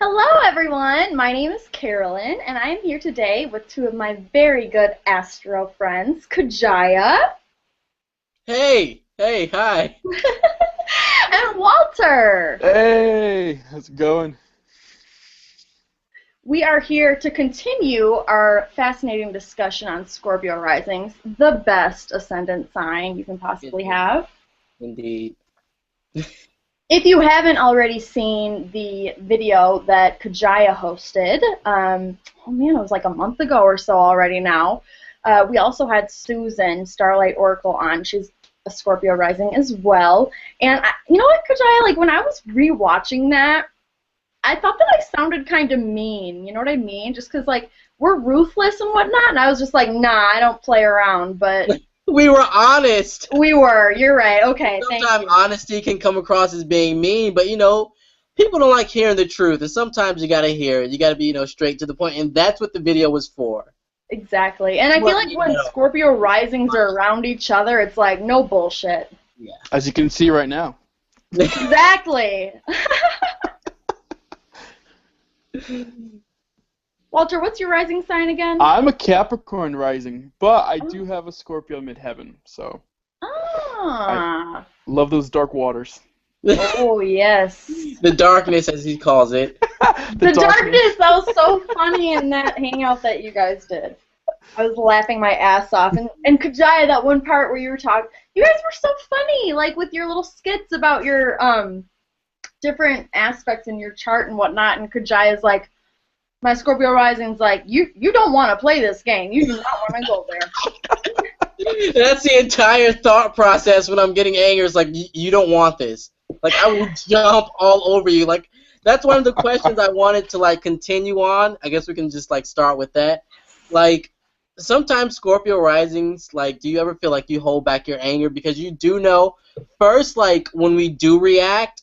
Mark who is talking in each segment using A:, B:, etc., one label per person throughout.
A: Hello, everyone. My name is Carolyn, and I am here today with two of my very good astro friends, Kajaya
B: Hi.
A: and Walter.
C: Hey, how's it going?
A: We are here to continue our fascinating discussion on Scorpio Risings, the best ascendant sign you can possibly
B: Indeed.
A: have.
B: Indeed.
A: If you haven't already seen the video that Kajaya hosted, oh man, it was like a month ago or so already now. We also had Susan, Starlight Oracle, on. She's a Scorpio rising as well. And you know what, Kajaya? Like when I was rewatching that, I thought that I sounded kind of mean. You know what I mean? Just because like we're ruthless and whatnot, and I was just like, nah, I don't play around. But
B: We were honest.
A: we were. You're right. Okay, thank
B: Sometimes
A: you.
B: honesty can come across as being mean, but people don't like hearing the truth, and sometimes you gotta hear it. You gotta be, straight to the point, and that's what the video was for.
A: Exactly. And I feel
B: Well,
A: like when Scorpio risings are around each other, it's like no bullshit.
B: Yeah.
C: As you can see right now.
A: Exactly. Walter, what's your rising sign again?
C: I'm a Capricorn rising, but I do have a Scorpio midheaven, so
A: Ah.
C: love those dark waters.
A: Oh, yes.
B: The darkness, as he calls it.
A: The darkness, that was so funny in that hangout that you guys did. I was laughing my ass off. And Kajaya, that one part where you were talking, you guys were so funny, like with your little skits about your different aspects in your chart and whatnot. And Kajaya's like, my Scorpio rising's like, you don't want to play this game. You do not want to go there.
B: That's the entire thought process when I'm getting angry. It's like, you don't want this. Like, I will jump all over you. Like, that's one of the questions I wanted to, continue on. I guess we can just, start with that. Like, sometimes Scorpio risings, do you ever feel like you hold back your anger? Because you do know, first, when we do react,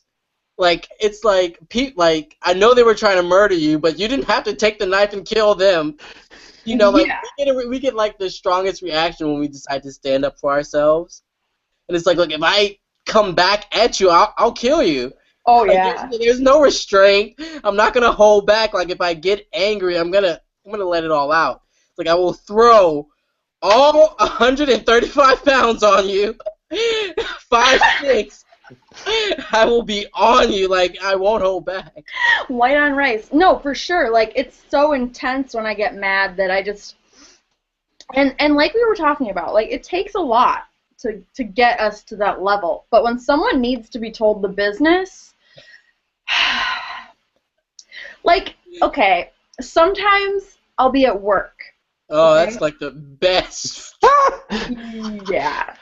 B: it's I know they were trying to murder you, but you didn't have to take the knife and kill them.
A: Yeah.
B: We get the strongest reaction when we decide to stand up for ourselves. And it's like, look, if I come back at you, I'll kill you.
A: Oh, yeah.
B: There's no restraint. I'm not gonna hold back. Like, if I get angry, I'm gonna let it all out. It's like I will throw all 135 pounds on you. 5'6". I will be on you. Like, I won't hold back.
A: White on rice. No, for sure. Like, it's so intense when I get mad that I just... And like we were talking about, like, it takes a lot to get us to that level. But when someone needs to be told the business... like, okay, sometimes I'll be at work.
B: Oh,
A: okay?
B: That's like the best.
A: Yeah.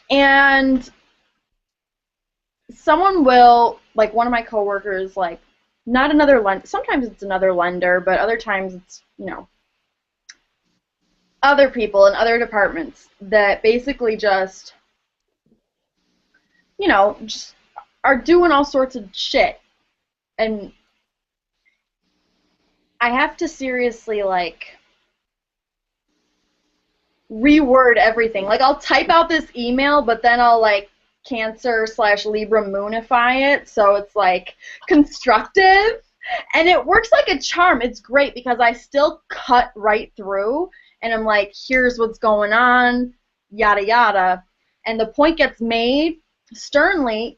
A: And someone will, like one of my coworkers, like, not another lender, sometimes it's another lender, but other times it's, other people in other departments that basically just, just are doing all sorts of shit. And I have to seriously, reword everything. Like, I'll type out this email, but then I'll, Cancer/Libra moonify it, so it's, constructive. And it works like a charm. It's great because I still cut right through, and I'm like, here's what's going on, yada yada. And the point gets made sternly,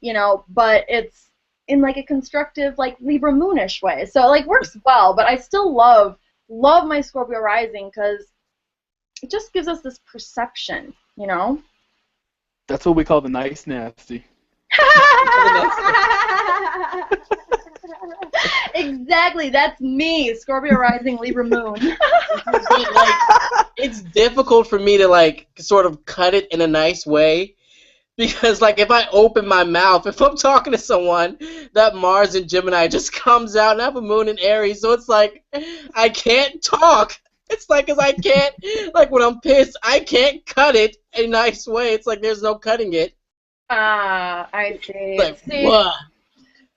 A: but it's in, a constructive, Libra moonish way. So, it works well, but I still love my Scorpio rising because it just gives us this perception,
C: That's what we call the nice nasty.
A: Exactly, that's me, Scorpio rising, Libra moon.
B: It's difficult for me to sort of cut it in a nice way. Because, if I open my mouth, if I'm talking to someone, that Mars in Gemini just comes out, and I have a moon in Aries, so it's like, I can't talk. It's like, because I can't, when I'm pissed, I can't cut it a nice way. It's like there's no cutting it.
A: Ah, I see.
B: Whoa.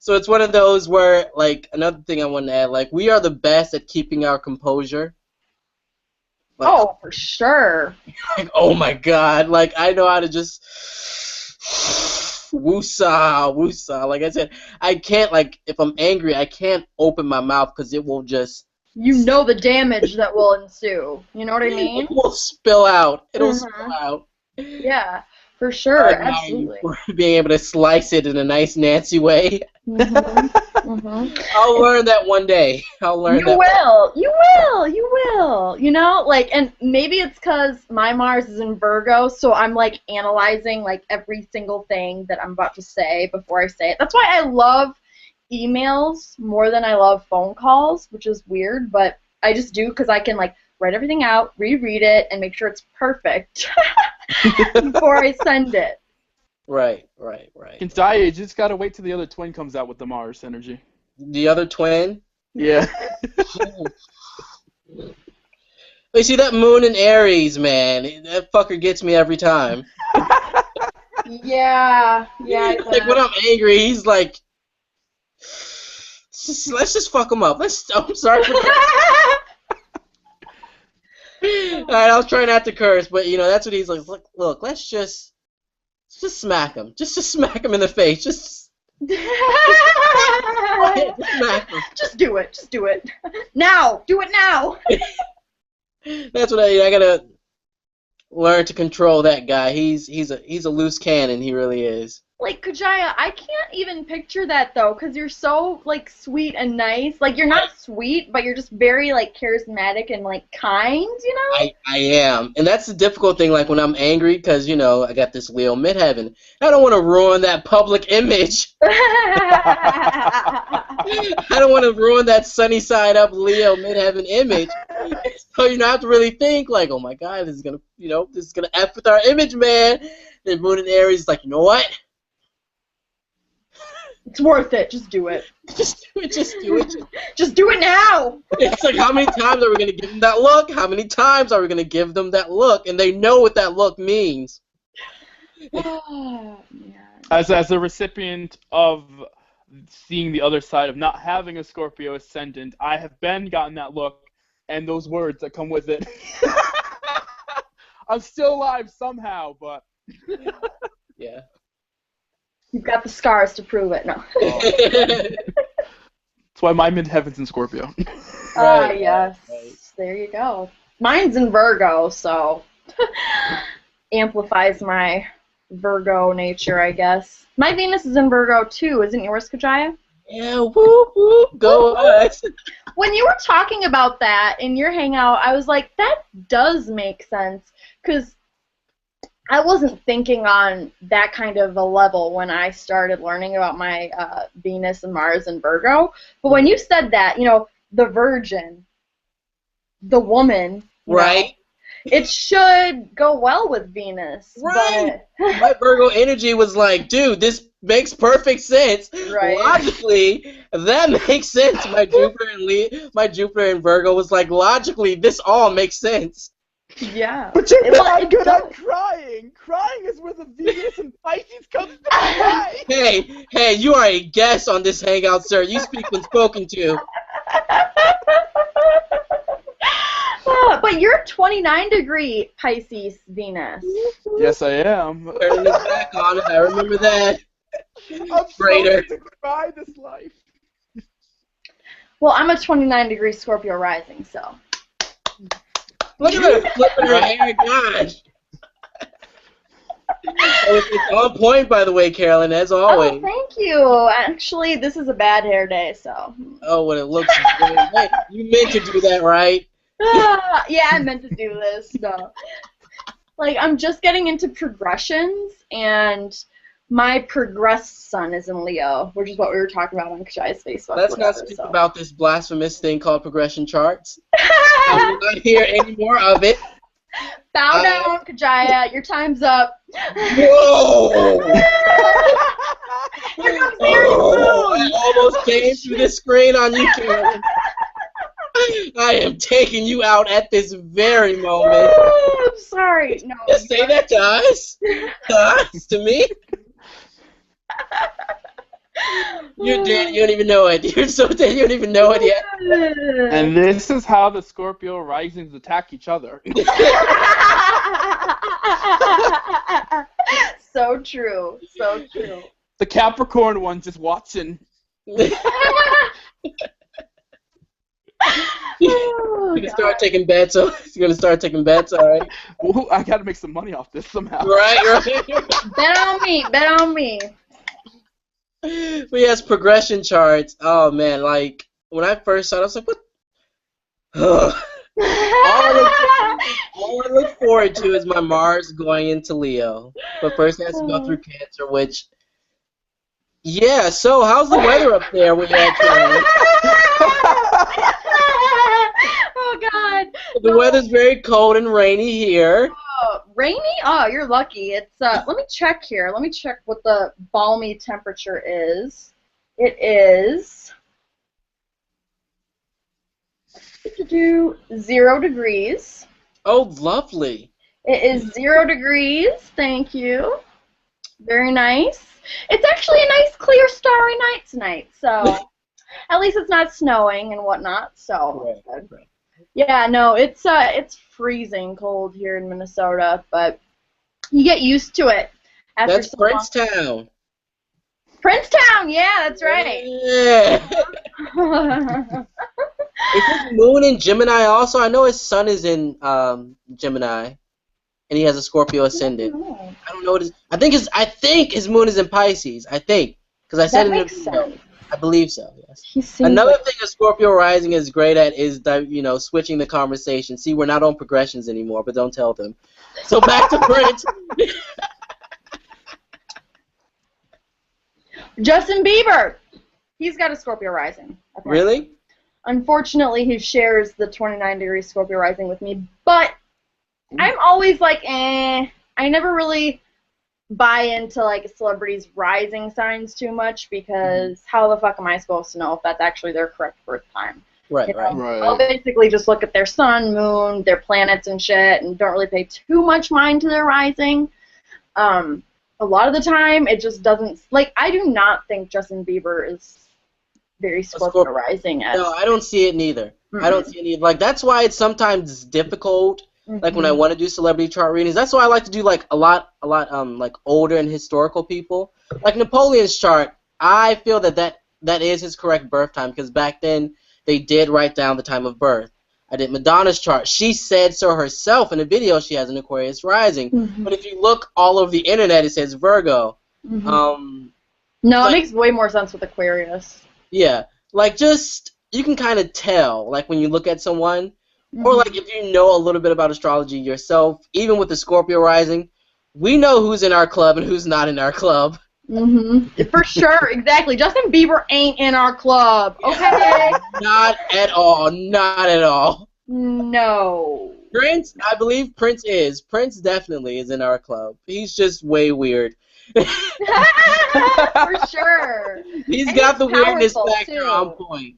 B: So it's one of those where, another thing I want to add, we are the best at keeping our composure.
A: Oh, for sure.
B: Oh my God. I know how to just Woosah, woosah. Like I said, I can't, like, if I'm angry, I can't open my mouth because it will just...
A: You know the damage that will ensue. You know what I mean?
B: It will spill out. It'll spill out.
A: Yeah, for sure.
B: I admire you
A: Absolutely.
B: for being able to slice it in a nice Nancy way.
A: Mm-hmm.
B: I'll learn that one day. I'll learn
A: You
B: that.
A: will. You will. You will. You know, like, and maybe it's because my Mars is in Virgo, so I'm, like, analyzing, like, every single thing that I'm about to say before I say it. That's why I love emails more than I love phone calls, which is weird, but I just do because I can, like, write everything out, reread it, and make sure it's perfect before I send it.
B: Right.
C: You just gotta wait till the other twin comes out with the Mars energy.
B: The other twin?
C: Yeah.
B: You see, that moon in Aries, man, that fucker gets me every time.
A: Yeah.
B: Like, when I'm angry, he's like, let's just fuck him up. I'm sorry for that. Alright, I was trying not to curse, but, you know, that's what he's like, look, let's just smack him. Just smack him in the face. Just smack him.
A: Just do it. Just do it. Now. Do it now.
B: That's what I gotta learn to control that guy. He's a loose cannon. He really is.
A: Like, Kajaya, I can't even picture that, though, because you're so, like, sweet and nice. Like, you're not sweet, but you're just very, like, charismatic and, like, kind, you know?
B: I am. And that's the difficult thing, like, when I'm angry, because, you know, I got this Leo midheaven. I don't want to ruin that public image. I don't want to ruin that sunny side up Leo midheaven image. So, you know, I have to really think, like, oh, my God, this is going to F with our image, man. Then Moon and Aries is like, you know what?
A: It's worth it. Just do it.
B: Just do it. Just
A: do it now.
B: It's like, how many times are we going to give them that look? How many times are we going to give them that look? And they know what that look means.
A: Oh, yeah.
C: As a recipient of seeing the other side of not having a Scorpio ascendant, I have gotten that look and those words that come with it. I'm still alive somehow, but...
B: Yeah.
A: You've got the scars to prove it. No.
C: That's why my midheaven's in Scorpio.
A: Yes. Right. There you go. Mine's in Virgo, so amplifies my Virgo nature, I guess. My Venus is in Virgo, too. Isn't yours, Kajaya?
B: Yeah, whoop, whoop, go us.
A: When you were talking about that in your hangout, I was like, that does make sense, because I wasn't thinking on that kind of a level when I started learning about my Venus and Mars and Virgo. But when you said that, you know, the virgin, the woman,
B: right?
A: It should go well with Venus.
B: Right. But... My Virgo energy was like, dude, this makes perfect sense.
A: Right.
B: Logically, that makes sense. My Jupiter and Virgo was like, logically, this all makes sense.
A: Yeah.
C: But you're not good at crying. Crying is where the Venus and Pisces comes to play.
B: Hey, you are a guest on this hangout, sir. You speak when spoken to.
A: But you're 29-degree Pisces Venus.
C: Yes, I am.
B: Turning his back on it. I remember that.
C: I'm
B: Traitor.
C: to goodbye this life.
A: Well, I'm a 29-degree Scorpio Rising, so.
B: Look at her flipping her hair, gosh. It's on point, by the way, Carolyn, as always.
A: Oh, thank you. Actually, this is a bad hair day, so.
B: Oh, when it looks great. Hey, you meant to do that, right?
A: Yeah, I meant to do this. No. Like, I'm just getting into progressions, and my progressed sun is in Leo, which is what we were talking about on Kajaya's Facebook.
B: Let's not speak about this blasphemous thing called progression charts. I will not hear any more of it.
A: Bow down, Kajaya. Your time's up.
B: Whoa!
A: Here comes Aries Moon.
B: I almost came through the screen on you, Carolyn. I am taking you out at this very moment.
A: I'm sorry. No.
B: Just say that to us. To us. To me. You're dead. You don't even know it. You're so dead. You don't even know it yet.
C: And this is how the Scorpio Risings attack each other.
A: So true. So true.
C: The Capricorn one just watching.
A: Oh,
B: He's gonna start taking bets. So he's gonna start taking bets. All right.
C: Ooh, I gotta make some money off this somehow.
B: Right.
A: Bet on me. Bet on me.
B: But yes, progression charts. Oh man, like when I first saw it, I was like, what? All I look forward to is my Mars going into Leo. But first it has to go through Cancer, which, yeah, so how's the weather up there when you're at Canada?
A: Oh, God.
B: The weather's very cold and rainy here.
A: Rainy? Oh, you're lucky. It's let me check here. Let me check what the balmy temperature is. It is 0 degrees.
B: Oh, lovely.
A: It is 0 degrees. Thank you. Very nice. It's actually a nice, clear, starry night tonight. So at least it's not snowing and whatnot. So
B: Right.
A: yeah, no, it's freezing cold here in Minnesota, but you get used to it. After
B: That's Princetown.
A: Princetown, yeah, that's right.
B: Yeah. Is his moon in Gemini also? I know his sun is in Gemini, and he has a Scorpio ascendant. I don't know what his. I think his moon is in Pisces. I think because I said
A: That
B: it in
A: makes
B: the video.
A: sense.
B: I believe so. Yes.
A: He seems
B: Another
A: like-
B: thing a Scorpio rising is great at is that switching the conversation. See, we're not on progressions anymore, but don't tell them. So back to Prince.
A: Justin Bieber. He's got a Scorpio rising. apparently.
B: Really?
A: Unfortunately, he shares the 29-degree Scorpio rising with me, but I'm always like, I never really buy into like celebrities' rising signs too much because how the fuck am I supposed to know if that's actually their correct birth time?
B: Right.
A: You know?
B: Right.
A: I'll basically just look at their sun, moon, their planets and shit, and don't really pay too much mind to their rising. A lot of the time, it just doesn't. Like, I do not think Justin Bieber is very Scorpio rising.
B: No, I don't see it neither. I don't see it either. Like, that's why it's sometimes difficult. Like when I want to do celebrity chart readings, that's why I like to do like a lot like older and historical people. Like Napoleon's chart, I feel that is his correct birth time because back then they did write down the time of birth. I did Madonna's chart. She said so herself in a video. She has an Aquarius rising. But if you look all over the internet, it says Virgo.
A: No, it makes way more sense with Aquarius.
B: Yeah, like just you can kind of tell like when you look at someone. Or like if you know a little bit about astrology yourself, even with the Scorpio rising, we know who's in our club and who's not in our club.
A: For sure, exactly. Justin Bieber ain't in our club, okay?
B: Not at all. Not at all.
A: No.
B: Prince, I believe Prince is. Prince definitely is in our club. He's just way weird.
A: For sure.
B: He's
A: And
B: got
A: he's
B: the weirdness
A: powerful,
B: factor
A: too.
B: on point.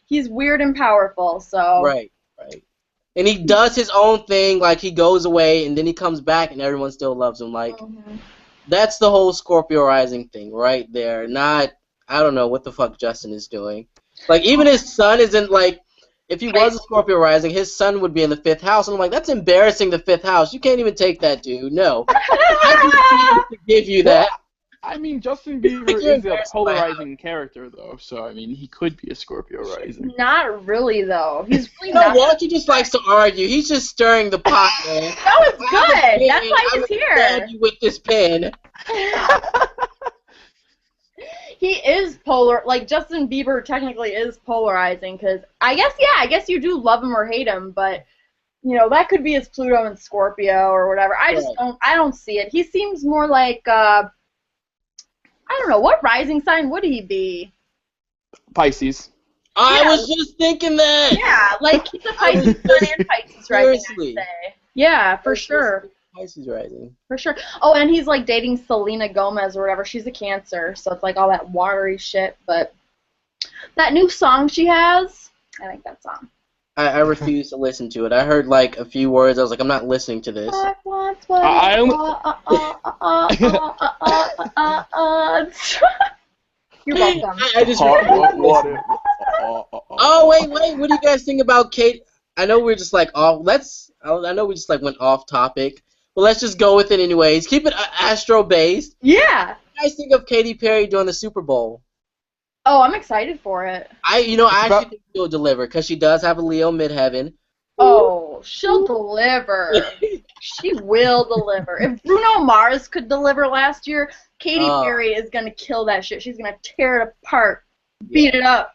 A: He's weird and powerful, so.
B: Right. And he does his own thing, like he goes away and then he comes back and everyone still loves him. Like, that's the whole Scorpio rising thing right there. Not, I don't know what the fuck Justin is doing. Like, even his son isn't, like, if he was a Scorpio rising, his son would be in the 5th house. And I'm like, that's embarrassing, the 5th house. You can't even take that, dude. No. I can give you that.
C: I mean, Justin Bieber is a polarizing character, though, so, I mean, he could be a Scorpio rising.
A: Not really, though. He's really
B: No,
A: not.
B: Walt, he just likes to argue. He's just stirring the pot, man.
A: No, it's good. That's why he's here.
B: Stab you with this pen.
A: He is polar. Like, Justin Bieber technically is polarizing, because I guess you do love him or hate him, but, you know, that could be his Pluto and Scorpio or whatever. I don't see it. He seems more like, I don't know, what rising sign would he be?
C: Pisces.
B: I was just thinking that.
A: Yeah, like he's a Pisces sun and Pisces rising, I'd say. Yeah, for sure.
B: Pisces rising.
A: For sure. Oh, and he's like dating Selena Gomez or whatever. She's a Cancer, so it's like all that watery shit. But that new song she has, I like that song.
B: I refuse to listen to it. I heard like a few words. I was like, I'm not listening to this.
A: You're welcome.
B: I just Oh wait, what do you guys think about Kate? I know we're just like I know we just like went off topic, But let's just go with it anyways. Keep it astro-based.
A: Yeah.
B: What do you guys think of Katy Perry doing the Super Bowl?
A: Oh, I'm excited for it.
B: I actually think she'll deliver because she does have a Leo midheaven.
A: Oh, she'll deliver. She will deliver. If Bruno Mars could deliver last year, Katy Perry is gonna kill that shit. She's gonna tear it apart, beat it up.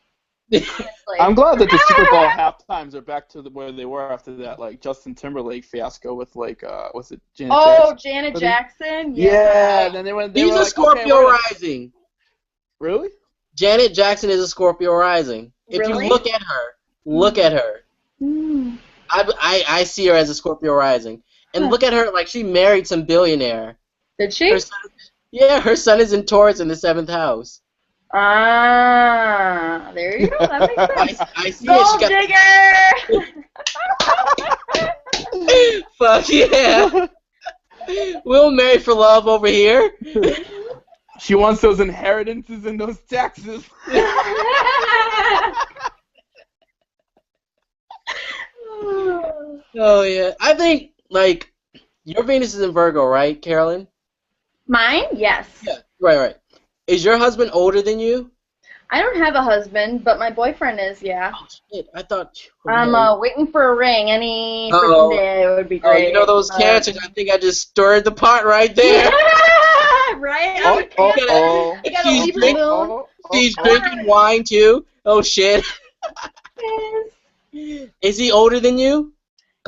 C: I'm glad that the Super Bowl halftimes are back to where they were after that, like Justin Timberlake fiasco with was it Janet Jackson?
A: Janet Jackson.
C: Yeah. Then they went.
B: He's a
C: like,
B: Scorpio rising.
C: Really?
B: Janet Jackson is a Scorpio rising. If you look at her.
A: Mm.
B: I see her as a Scorpio rising. And look at her, like she married some billionaire.
A: Did she?
B: Her son is in Taurus in the 7th house.
A: Ah, there you go. That makes sense.
B: I see
A: Gold
B: digger! Fuck yeah. We'll marry for love over here.
C: She wants those inheritances and those taxes.
B: Oh yeah, I think like your Venus is in Virgo, right, Carolyn?
A: Mine? Yes.
B: Yeah, right. Is your husband older than you?
A: I don't have a husband, but my boyfriend is. Yeah.
B: Oh shit! I thought.
A: I'm waiting for a ring any freaking day. It would be great.
B: Oh, you know those cancers? I think I just stirred the pot right there.
A: Right?
B: She's drinking wine too. Oh shit. Is he older than you?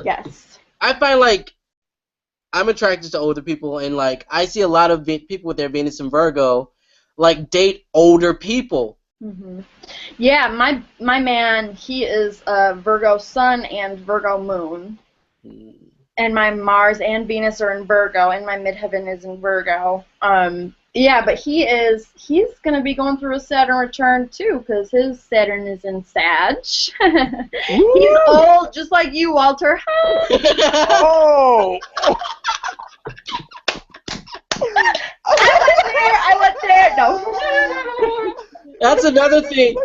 A: Yes.
B: I find like I'm attracted to older people, and like I see a lot of people with their Venus in Virgo, like date older people.
A: Mm-hmm. Yeah, my man, he is a Virgo Sun and Virgo Moon, and my Mars and Venus are in Virgo, and my midheaven is in Virgo. Yeah, but he's gonna be going through a Saturn return too, because his Saturn is in Sag. He's old, just like you, Walter.
C: Oh.
A: I went there. No.
B: That's another thing.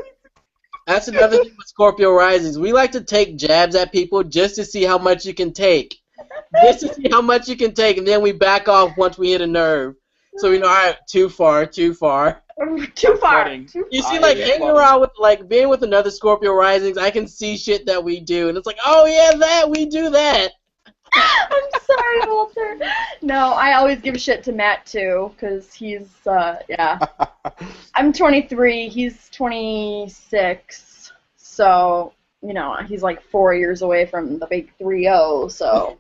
B: That's another thing with Scorpio risings. We like to take jabs at people just to see how much you can take. Just to see how much you can take, and then we back off once we hit a nerve. So we know, all right, too far.
A: Too far.
B: You see, like, hanging around with, like, being with another Scorpio risings, I can see shit that we do, and it's like, oh, yeah, we do that.
A: I'm sorry, Walter. No, I always give shit to Matt, too, because he's, yeah. I'm 23, he's 26, so, you know, he's like 4 years away from the big 3-0, so.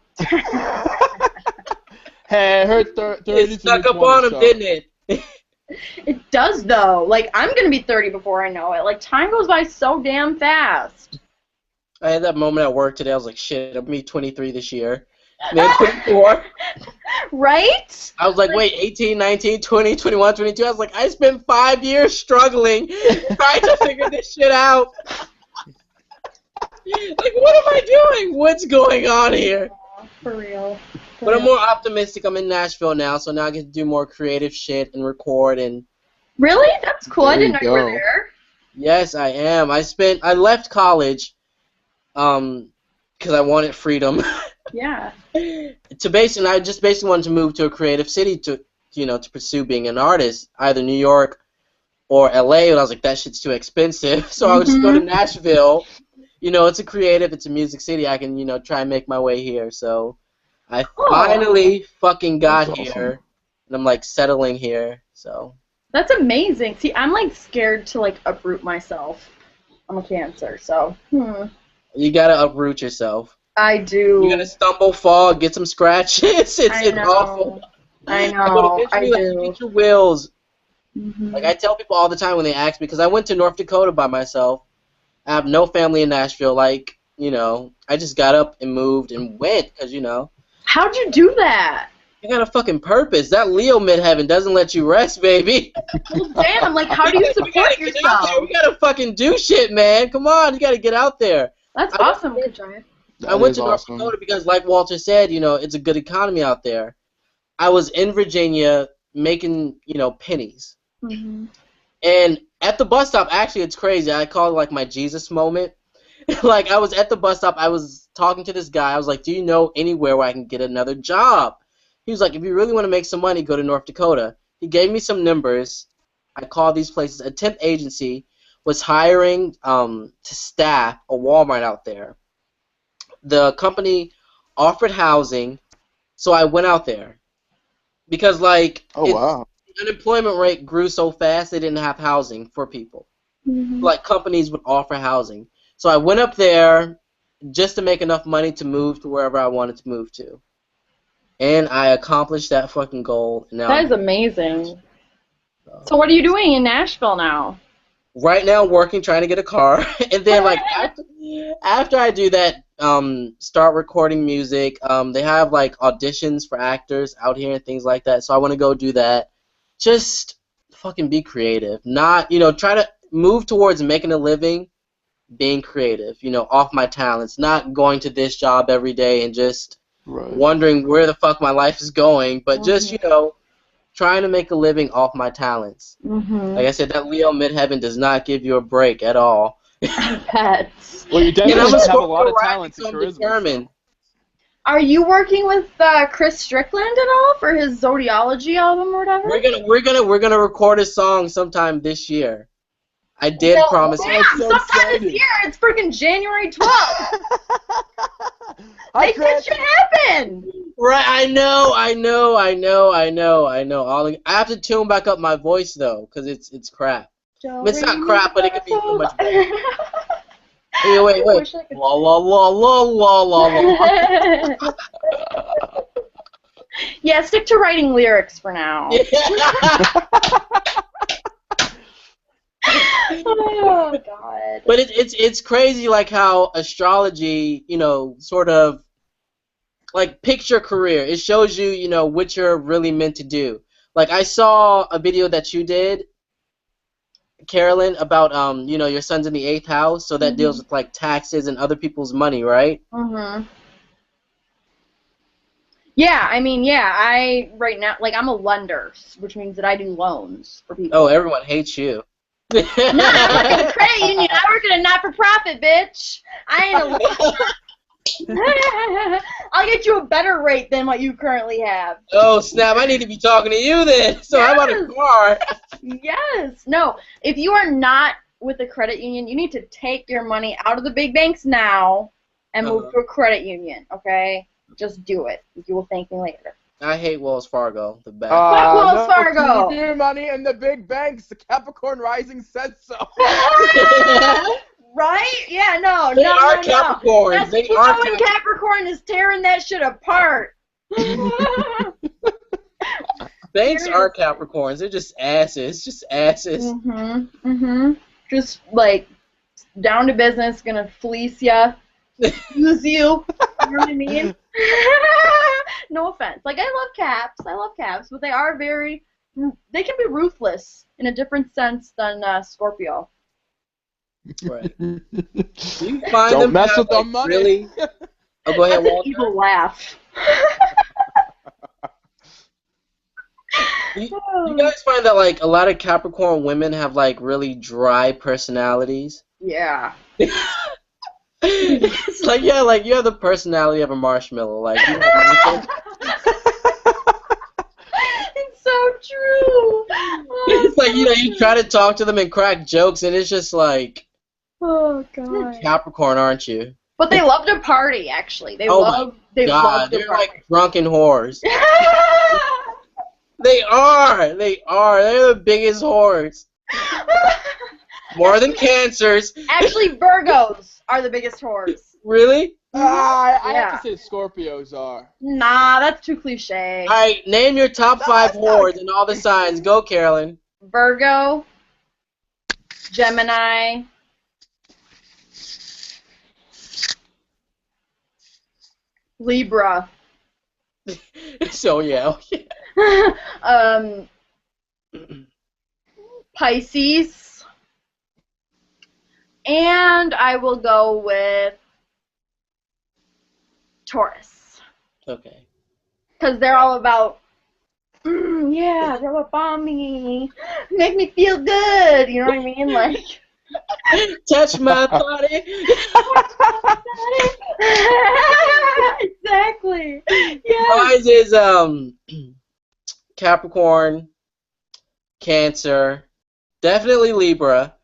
C: Hey, I heard 30.
B: It snuck up on him, didn't it?
A: It does, though. Like, I'm going to be 30 before I know it. Like, time goes by so damn fast.
B: I had that moment at work today. I was like, shit, I'm going to be 23 this year. And then 24.
A: Right?
B: I was like, wait, 18, 19, 20, 21, 22. I was like, I spent 5 years struggling trying to figure this shit out. Like, what am I doing? What's going on here?
A: For real.
B: But I'm more optimistic. I'm in Nashville now, so now I get to do more creative shit and record and.
A: Really? That's cool. I didn't know you were there.
B: Yes, I am. I left college, because I wanted freedom.
A: Yeah.
B: I just basically wanted to move to a creative city to pursue being an artist, either New York or LA. And I was like, that shit's too expensive, so I would just go to Nashville. You know, it's a music city. I can, try and make my way here. So. I finally fucking got here, and I'm like settling here, so.
A: That's amazing. See, I'm like scared to like uproot myself. I'm a Cancer, so.
B: You gotta uproot yourself.
A: I do.
B: You gotta stumble, fall, get some scratches. It's awful.
A: I know.
B: But eventually, like, you get your wills. Like I tell people all the time when they ask me, because I went to North Dakota by myself. I have no family in Nashville. Like, I just got up and moved and went, because
A: How'd you do that?
B: You got a fucking purpose. That Leo midheaven doesn't let you rest, baby.
A: Well, damn, like, how do you support yourself?
B: We gotta fucking do shit, man. Come on, you gotta get out there.
A: That's awesome. Good job.
B: I went to North Dakota because, like Walter said, it's a good economy out there. I was in Virginia making, pennies. And at the bus stop, actually, it's crazy. I call it, like, my Jesus moment. Like, I was at the bus stop, I was talking to this guy, I was like, do you know anywhere where I can get another job? He was like, if you really want to make some money, go to North Dakota. He gave me some numbers. I called these places. A temp agency was hiring to staff a Walmart out there. The company offered housing, so I went out there. Because, like,
D: wow.
B: the unemployment rate grew so fast they didn't have housing for people.
A: Mm-hmm.
B: Like, companies would offer housing. So I went up there just to make enough money to move to wherever I wanted to move to. And I accomplished that fucking goal. Now
A: That is amazing. So what are you doing in Nashville now?
B: right now working, trying to get a car. And then, like, after I do that, start recording music. They have, like, auditions for actors out here and things like that. So I want to go do that. Just fucking be creative. Not, try to move towards making a living, being creative, off my talents. Not going to this job every day and just wondering where the fuck my life is going. But just, trying to make a living off my talents.
A: Mm-hmm.
B: Like I said, that Leo midheaven does not give you a break at all.
A: Pets.
C: Well, you definitely have a lot of talent and charisma.
B: Determined.
A: Are you working with Chris Strickland at all for his Zodiology album or whatever?
B: We're gonna record a song sometime this year. I did promise.
A: Damn, sometime this year. It's freaking January 12th. Make this shit happen.
B: Right, I know. I have to tune back up my voice though, because it's crap. It's not crap, but it could be so much better. Hey, wait. La la la la la la la.
A: Yeah, stick to writing lyrics for now. Oh God.
B: But it's crazy, like how astrology, sort of like picks your career. It shows you, what you're really meant to do. Like I saw a video that you did, Carolyn, about your son's in the 8th house, so that deals with like taxes and other people's money, right?
A: Mhm. Yeah, I right now, like, I'm a lender, which means that I do loans for people.
B: Oh, everyone hates you.
A: No, I work at a credit union. I work at a not-for-profit, bitch. I ain't a lender. I'll get you a better rate than what you currently have.
B: Oh, snap. I need to be talking to you then. So how about a car?
A: Yes. No, if you are not with a credit union, you need to take your money out of the big banks now and move to a credit union, okay? Just do it. You will thank me later.
B: I hate Wells Fargo. The best.
A: Fuck Wells Fargo!
C: Keep your money in the big banks. The Capricorn Rising said so.
A: Right? Yeah, no.
B: They are Capricorns.
A: That's when Capricorn is tearing that shit apart.
B: Banks are Capricorns. They're just asses. Just asses.
A: Just, like, down to business, gonna fleece ya. Use you. You know what I mean? No offense. Like, I love caps, but they can be ruthless in a different sense than Scorpio.
B: Right. You find
C: Don't
B: them
C: mess with
B: like,
C: the money.
B: Really? Oh, go ahead,
A: That's an
B: Walter.
A: evil laugh.
B: You guys find that, like, a lot of Capricorn women have, like, really dry personalities?
A: Yeah.
B: It's like, yeah, like, you have the personality of a marshmallow. Like, you know,
A: It's so true.
B: it's like, you try to talk to them and crack jokes, and it's just like,
A: oh,
B: you're
A: God.
B: Capricorn, aren't you?
A: But they love to party, actually. They
B: Oh
A: love
B: God,
A: to party.
B: they're like drunken whores. They are. They're the biggest whores. More than cancers.
A: Actually, Virgos are the biggest whores.
B: Really?
C: I
A: Yeah.
C: have to say Scorpios are.
A: Nah, that's too cliche.
B: All right, name your top 5 whores and all the signs. Go, Carolyn.
A: Virgo, Gemini, Libra,
B: So, yeah.
A: Pisces, and I will go with Taurus.
B: Okay.
A: Because they're all about, yeah, they're up on me, make me feel good, you know what I mean? Like,
B: Touch my body.
A: Exactly. Yeah.
B: Mine is Capricorn, Cancer, definitely Libra,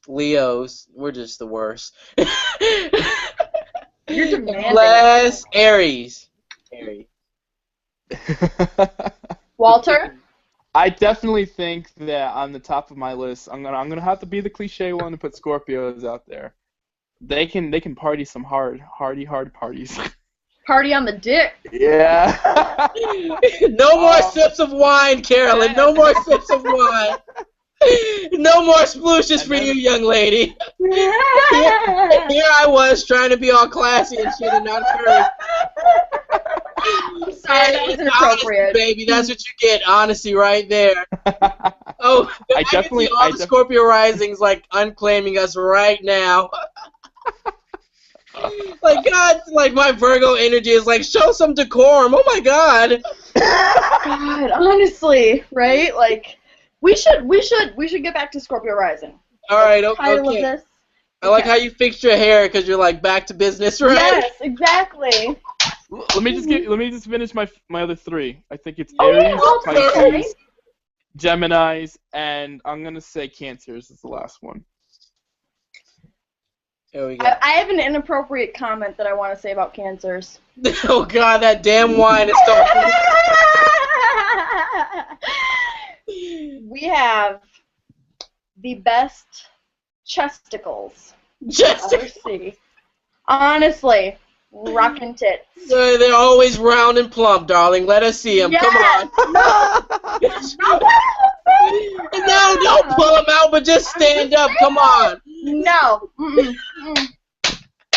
B: Leos. We're just the worst.
A: You're demanding.
B: Last, Aries. Aries.
A: Walter?
C: I definitely think that on the top of my list, I'm gonna have to be the cliche one to put Scorpios out there. They can party some hard parties.
A: Party on the dick.
C: Yeah.
B: No more sips of wine, Carolyn. No more sips of wine. No more splooshes for you, young lady. Here I was trying to be all classy and shit and not curry.
A: I'm sorry, that was inappropriate.
B: Honesty, baby, that's what you get. Honesty right there. Oh, I can see all the Scorpio Risings like unclaiming us right now. Like God, like my Virgo energy is like show some decorum. Oh my God.
A: God, honestly, right? Like we should get back to Scorpio Rising.
B: All right,
A: Title
B: okay.
A: of this.
B: I like how you fixed your hair because you're like back to business, right?
A: Yes, exactly.
C: Let me just finish my other three. I think it's Aries,
A: yeah,
C: Pisces, Geminis, and I'm gonna say Cancers is the last one.
B: There we go.
A: I have an inappropriate comment that I want to say about Cancers.
B: Oh God, that damn wine is starting.
A: We have the best chesticles
B: Just
A: I'll ever see. Honestly, rockin' tits.
B: they're always round and plump, darling. Let us see them.
A: Yes.
B: Come on. No, don't pull them out, but just stand up. Come on.
A: No.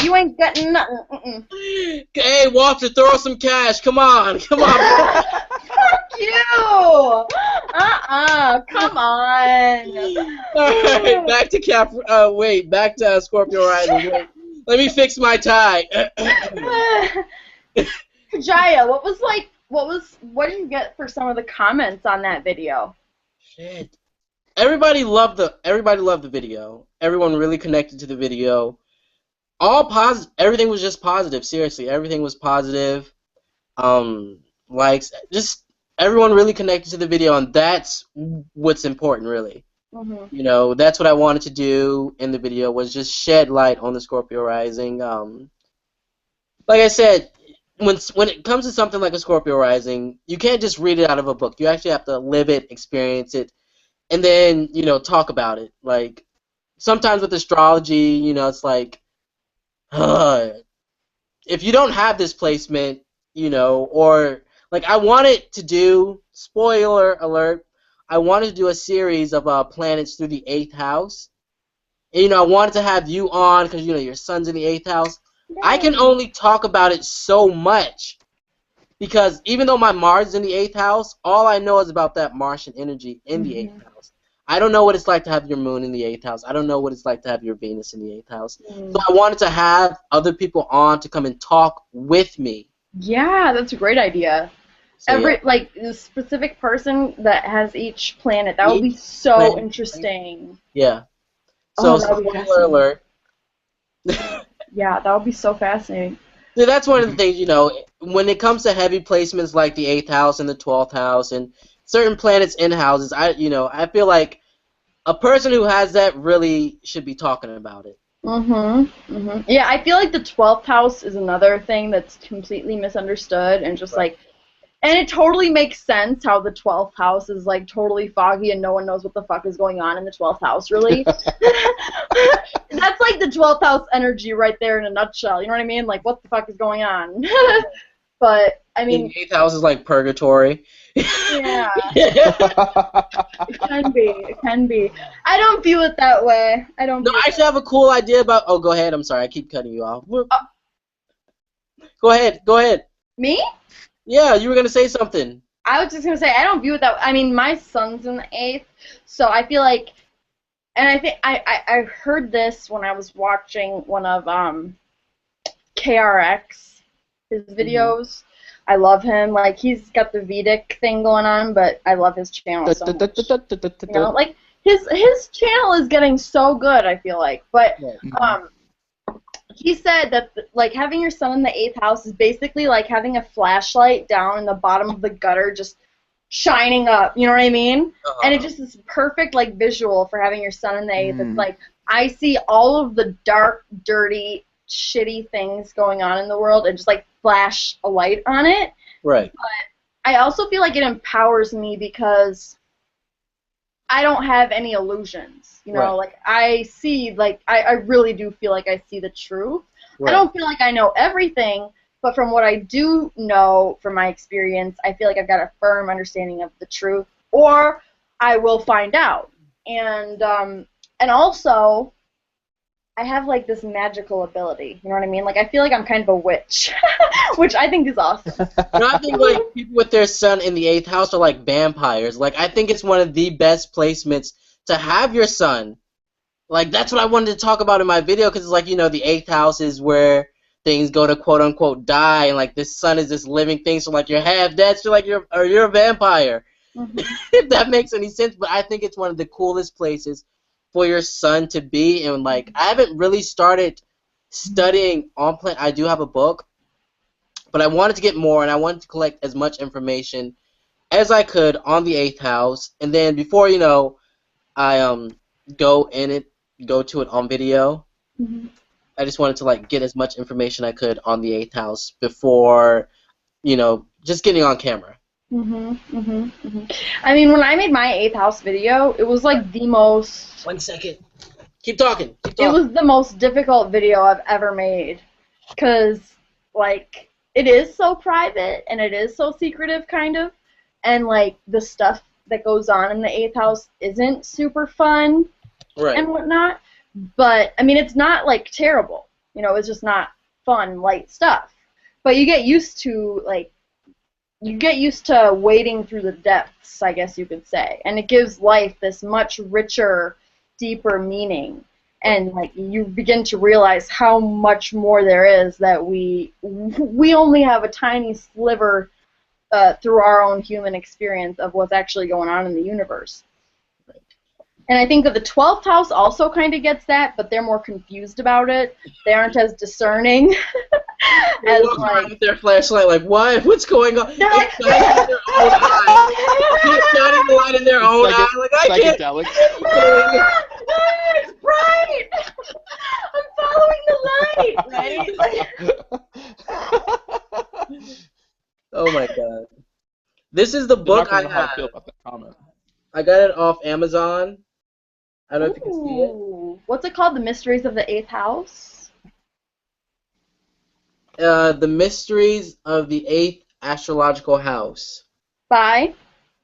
A: You ain't getting nothing.
B: Hey, Walter, throw some cash. Come on. Come on.
A: Fuck you. Come on.
B: All right, back to back to Scorpio Rising. Wait. Let me fix my tie.
A: Jaya, what did you get for some of the comments on that video?
B: Shit. Everybody loved the video. Everyone really connected to the video. All positive. Everything was just positive. Seriously, everything was positive. Likes, just everyone really connected to the video, and that's what's important, really.
A: Mm-hmm.
B: You know, that's what I wanted to do in the video, was just shed light on the Scorpio Rising. Like I said, when it comes to something like a Scorpio Rising, you can't just read it out of a book. You actually have to live it, experience it, and then, you know, talk about it. Like, sometimes with astrology, you know, it's like, if you don't have this placement, you know, or, like, I wanted to do, spoiler alert, I wanted to do a series of planets through the 8th house. And, you know, I wanted to have you on because, you know, your son's in the 8th house. Yay. I can only talk about it so much because even though my Mars is in the 8th house, all I know is about that Martian energy in the 8th house. I don't know what it's like to have your moon in the 8th house. I don't know what it's like to have your Venus in the 8th house. So I wanted to have other people on to come and talk with me.
A: Yeah, that's a great idea.
B: So,
A: like the specific person that has each planet. That would be so interesting.
B: Yeah. So spoiler alert.
A: Yeah, that would be so fascinating.
B: So that's one of the things, you know, when it comes to heavy placements like the 8th house and the 12th house and certain planets in houses, I feel like a person who has that really should be talking about it.
A: Yeah, I feel like the 12th house is another thing that's completely misunderstood and just like, and it totally makes sense how the 12th house is like totally foggy and no one knows what the fuck is going on in the 12th house, really. That's like the 12th house energy right there in a nutshell, you know what I mean? Like, what the fuck is going on? But, I mean...
B: The 8th house is like purgatory.
A: Yeah. It can be. I don't view it that way. I actually
B: have a cool idea about... Oh, go ahead. I'm sorry. I keep cutting you off. Go ahead.
A: Me?
B: Yeah, you were going to say something.
A: I was just going to say, I don't view it that way. I mean, my son's in the 8th, so I feel like... And I think I heard this when I was watching one of KRX, his videos. I love him. Like, he's got the Vedic thing going on, but I love his channel so much. You know, like, his channel is getting so good, I feel like. But he said that like having your sun in the 8th house is basically like having a flashlight down in the bottom of the gutter just shining up, you know what I mean? And it just is perfect like visual for having your sun in the 8th. It's like I see all of the dark, dirty, shitty things going on in the world and just like flash a light on it.
B: Right.
A: But I also feel like it empowers me because I don't have any illusions, you know,
B: Right.
A: like I see, like I really do feel like I see the truth.
B: Right.
A: I don't feel like I know everything, but from what I do know from my experience, I feel like I've got a firm understanding of the truth, or I will find out. And also, I have like this magical ability, you know what I mean? Like I feel like I'm kind of a witch, which I think is awesome.
B: I think like people with their sun in the 8th house are like vampires. Like I think it's one of the best placements to have your sun. Like that's what I wanted to talk about in my video because it's like, you know, the 8th house is where things go to quote unquote die, and like this sun is this living thing. So like you're half dead, so like you're a vampire. If that makes any sense. But I think it's one of the coolest places for your sun to be. And like I haven't really started studying on planet. I do have a book, but I wanted to get more, and I wanted to collect as much information as I could on the 8th house. And then before, you know, I go to it on video. I just wanted to like get as much information I could on the 8th house before, you know, just getting on camera.
A: I mean, when I made my 8th house video, it was like the most...
B: 1 second. Keep talking.
A: It was the most difficult video I've ever made because, like, it is so private and it is so secretive, kind of, and, like, the stuff that goes on in the 8th house isn't super fun and whatnot. But, I mean, it's not, like, terrible. You know, it's just not fun, light stuff. But you get used to, like, wading through the depths, I guess you could say. And it gives life this much richer, deeper meaning. And, like, you begin to realize how much more there is that we only have a tiny sliver through our own human experience of what's actually going on in the universe. And I think that the 12th house also kind of gets that, but they're more confused about it. They aren't as discerning as like
B: with their flashlight, like what? What's going on?
A: They're like,
B: It's shining the light in their own eye. Like I can't.
C: Psychedelic.
A: It's bright. I'm following the light, right?
B: Oh my god. This is the book I
C: How I
B: have.
C: feel about that comment.
B: I got it off Amazon. I don't know if you can see it.
A: What's it called? The Mysteries of the 8th House?
B: The Mysteries of the 8th Astrological House.
A: By?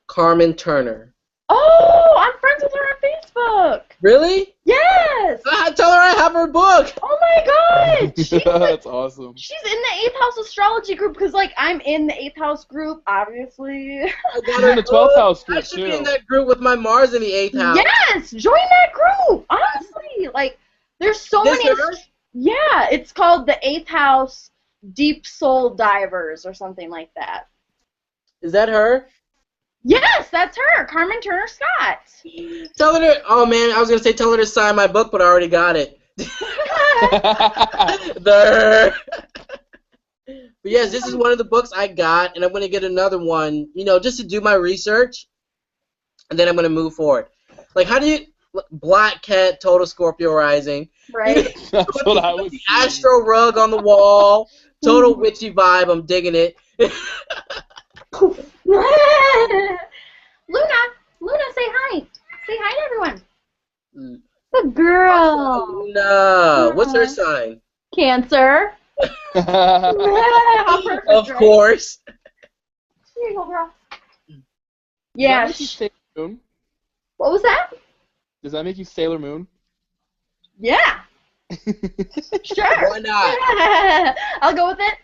B: Carmen Turner.
A: Oh, I'm friends with her on Facebook.
B: Really?
A: Yes.
B: Tell her I have her book.
A: Oh my god.
C: That's awesome.
A: She's in the 8th House astrology group because, like, I'm in the 8th House group, obviously.
B: I got
C: You're in the 12th house
B: I
C: group
B: should be
C: too.
B: in that group with my Mars in the 8th house.
A: Yes, join that group. Honestly, like, there's so
B: This
A: many.
B: her?
A: Yeah, it's called the 8th House Deep Soul Divers or something like that.
B: Is that her?
A: Yes, that's her, Carmen Turner Scott.
B: Tell her to, oh man, I was going to say tell her to sign my book, but I already got it. But yes, this is one of the books I got, and I'm going to get another one, you know, just to do my research, and then I'm going to move forward. Like, how do you, Black Cat, Total Scorpio Rising.
A: Right.
C: That's what I was
B: The
C: seeing.
B: Astro rug on the wall, total witchy vibe, I'm digging it.
A: Luna, say hi. Say hi to everyone. Good girl.
B: Luna, what's her sign?
A: Cancer.
B: Of course.
A: Here you go, girl.
C: Does
A: Yeah.
C: that make you Sailor Moon?
A: What was that?
C: Does that make you Sailor Moon?
A: Yeah. Sure.
B: Why not?
A: I'll go with it.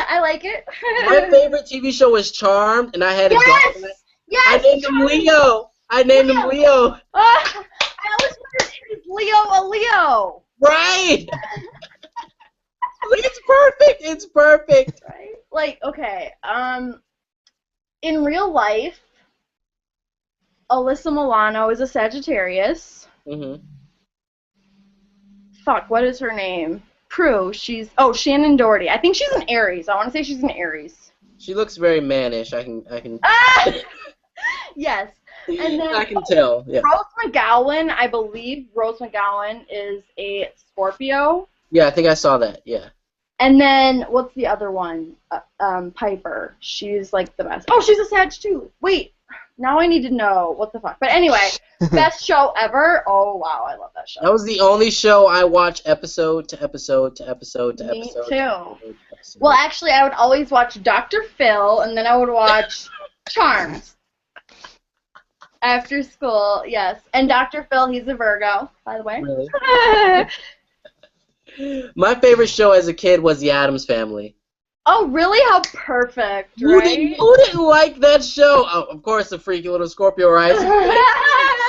A: I like it.
B: My favorite TV show was Charmed, and I had a dog.
A: Yes. Yes.
B: I named him Leo. I named him Leo.
A: I always wondered, is Leo a Leo?
B: Right. It's perfect. It's perfect.
A: Right? Like, okay, in real life, Alyssa Milano is a Sagittarius.
B: Mm-hmm.
A: Fuck, what is her name? Prue. Shannon Doherty. I think she's an Aries. I want to say she's an Aries.
B: She looks very mannish. I can.
A: Ah! Yes. And then
B: I can tell. Yeah.
A: Rose McGowan, I believe Rose McGowan is a Scorpio.
B: Yeah, I think I saw that. Yeah.
A: And then what's the other one? Piper. She's like the best. Oh, she's a Sag too. Wait. Now I need to know what the fuck. But anyway, best show ever. Oh wow, I love that show.
B: That was the only show I watched episode to episode to episode to
A: Me
B: episode.
A: too. Well, actually, I would always watch Dr. Phil, and then I would watch Charmed. After school, yes. And Dr. Phil, he's a Virgo, by the way.
B: Really? My favorite show as a kid was The Addams Family.
A: Oh, really? How perfect,
B: Who
A: right?
B: didn't like that show? Oh, of course, the freaky little Scorpio Rising.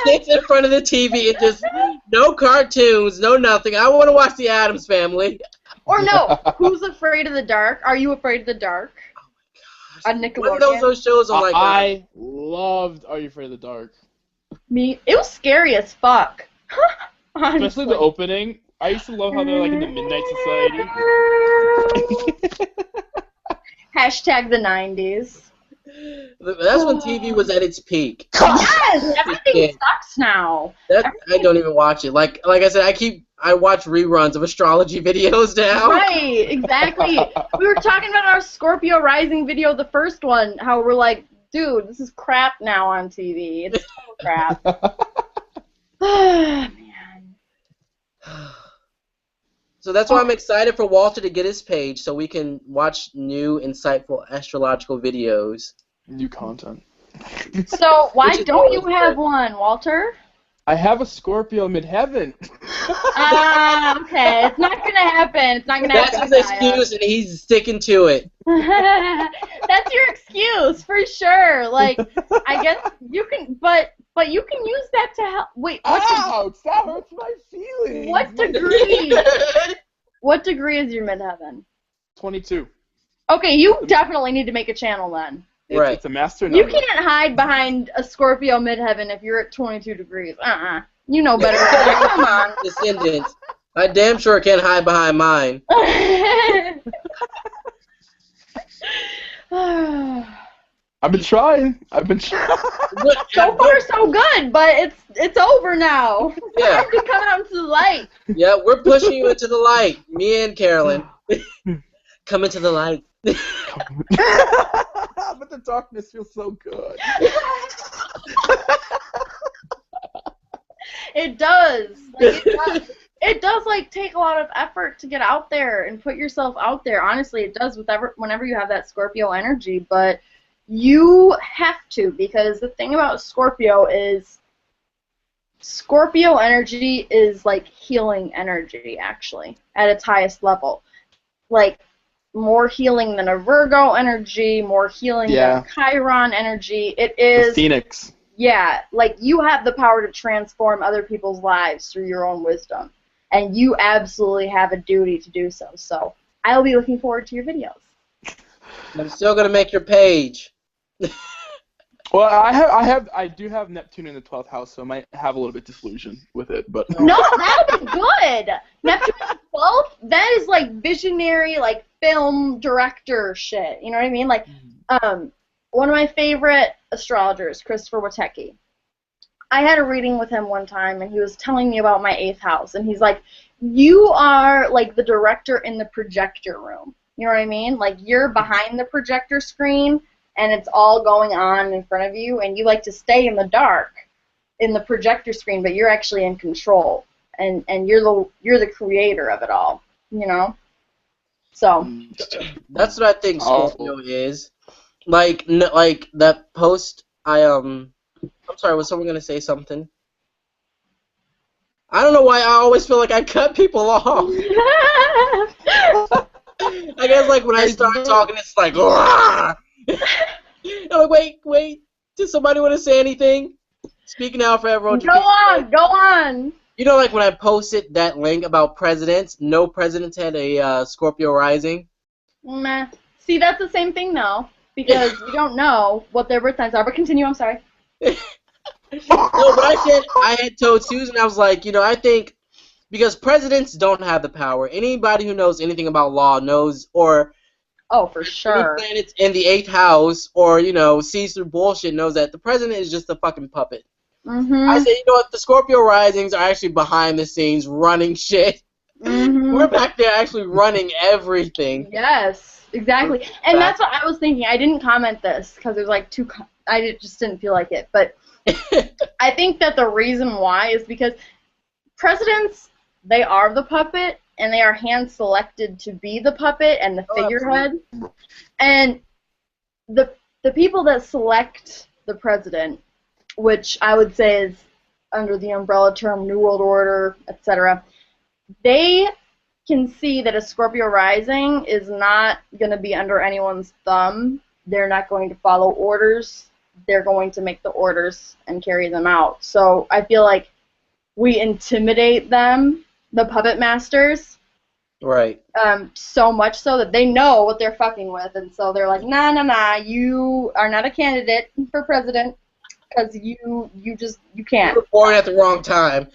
B: Sits in front of the TV and just, no cartoons, no nothing. I want to watch The Addams Family.
A: Or no, Who's Afraid of the Dark? Are You Afraid of the Dark? On Nickelodeon.
B: One of those shows I'm like,
C: I loved Are You Afraid of the Dark?
A: Me, it was scary as fuck. Honestly.
C: Especially the opening. I used to love how they're like in the Midnight Society.
A: Hashtag the 90s.
B: that's when TV was at its peak.
A: Yes, everything sucks now.
B: I don't even watch it. Like I said, I watch reruns of astrology videos now.
A: Right, exactly. We were talking about our Scorpio Rising video, the first one, how we're like, dude, this is crap now on TV. It's total crap. Man.
B: So that's why I'm excited for Walter to get his page so we can watch new, insightful astrological videos.
C: New content.
A: So why don't you have one, Walter?
C: I have a Scorpio midheaven.
A: Okay. It's not gonna happen. It's not gonna happen.
B: That's his excuse, and he's sticking to it.
A: That's your excuse for sure. Like, I guess you can, but you can use that to help. Wait,
C: Ouch! That hurts my feelings.
A: What degree? What degree is your midheaven?
C: 22.
A: Okay, you definitely need to make a channel then.
B: Right.
C: It's a master number.
A: You can't hide behind a Scorpio midheaven if you're at 22 degrees. You know better. Come on.
B: Descendant. I damn sure can't hide behind mine.
C: I've been trying.
A: So far, so good, but it's over now.
B: Yeah.
A: Time to come out into the light.
B: Yeah, we're pushing you into the light. Me and Carolyn. Come into the light.
C: But the darkness feels so good.
A: It does. It does like take a lot of effort to get out there and put yourself out there. Honestly, it does whenever you have that Scorpio energy, but you have to, because the thing about Scorpio is Scorpio energy is like healing energy, actually, at its highest level. Like, more healing than a Virgo energy, more healing than Chiron energy. It is...
C: The Phoenix.
A: Yeah, like, you have the power to transform other people's lives through your own wisdom. And you absolutely have a duty to do so. So, I'll be looking forward to your videos.
B: I'm still going to make your page.
C: Well, I do have Neptune in the 12th house, so I might have a little bit disillusion with it, but...
A: No, that'll be good! Neptune in the 12th, that is like visionary, like film director shit, you know what I mean? Like, one of my favorite astrologers, Christopher Witecki, I had a reading with him one time, and he was telling me about my 8th house, and he's like, you are like the director in the projector room, you know what I mean? Like, you're behind the projector screen, and it's all going on in front of you, and you like to stay in the dark in the projector screen, but you're actually in control, and you're the creator of it all, you know? So
B: that's what I think Scorpio is. Like that post I'm sorry, was someone gonna say something? I don't know why I always feel like I cut people off. I guess like when I start talking, it's like, I'm like, wait, did somebody want to say anything? Speak now, forever.
A: Go on.
B: You know, like when I posted that link about presidents, no presidents had a Scorpio rising.
A: Meh. See, that's the same thing though, because you don't know what their birth signs are. But continue. I'm sorry.
B: No, but I said I had told Susan, I was like, I think because presidents don't have the power. Anybody who knows anything about law knows, or
A: Oh, for
B: any
A: sure.
B: planets in the eighth house, or sees through bullshit, knows that the president is just a fucking puppet. I
A: Mhm.
B: said, you know what? The Scorpio Risings are actually behind the scenes running shit. We're
A: Mhm.
B: back there actually running everything.
A: Yes, exactly. And that's what I was thinking. I didn't comment this because it was like too. Just didn't feel like it. But I think that the reason why is because presidents, they are the puppet, and they are hand selected to be the puppet and the
B: Oh,
A: figurehead.
B: absolutely.
A: And the the people that select the president, which I would say is under the umbrella term New World Order, etc., they can see that a Scorpio rising is not going to be under anyone's thumb. They're not going to follow orders. They're going to make the orders and carry them out. So I feel like we intimidate them, the puppet masters,
B: Right.
A: so much so that they know what they're fucking with. And so they're like, nah, nah, nah, you are not a candidate for president because you
B: You
A: can't.
B: were born at the wrong time.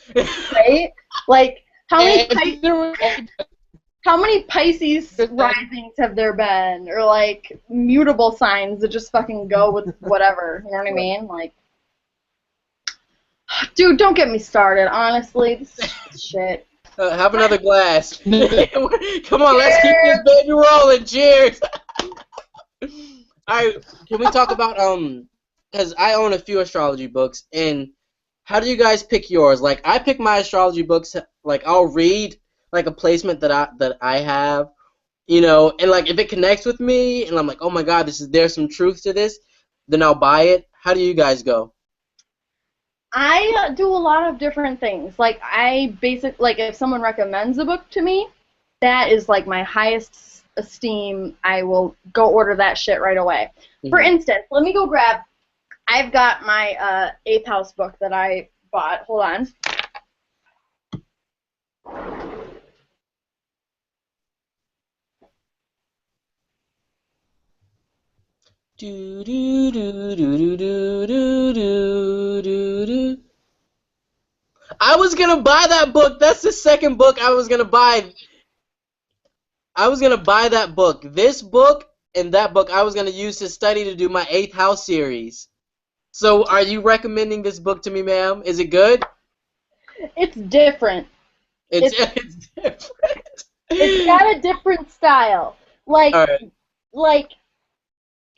A: Right? Like, how many
C: If there was
A: How many Pisces risings have there been? Or like mutable signs that just fucking go with whatever. You know what I mean? Like, dude, don't get me started, honestly. This is shit.
B: Have another glass. Come on, let's keep this baby rolling. Cheers. Alright, can we talk about because I own a few astrology books, and how do you guys pick yours? Like, I pick my astrology books, like I'll read like a placement that I have, and like if it connects with me and I'm like, oh my god, there's some truth to this, then I'll buy it. How do you guys go?
A: I do a lot of different things. Like, like, if someone recommends a book to me, that is like my highest esteem. I will go order that shit right away. For
B: Mhm.
A: instance, let me go grab. I've got my eighth house book that I bought. Hold on.
B: Do do do do do do do do do. I was gonna buy that book. That's the second book I was gonna buy. I was gonna buy that book. This book and that book I was gonna use to study to do my eighth house series. So, are you recommending this book to me, ma'am? Is it good?
A: It's different.
B: It's
A: It's
B: it's different.
A: it's got a different style.
B: All
A: Like
B: right.
A: like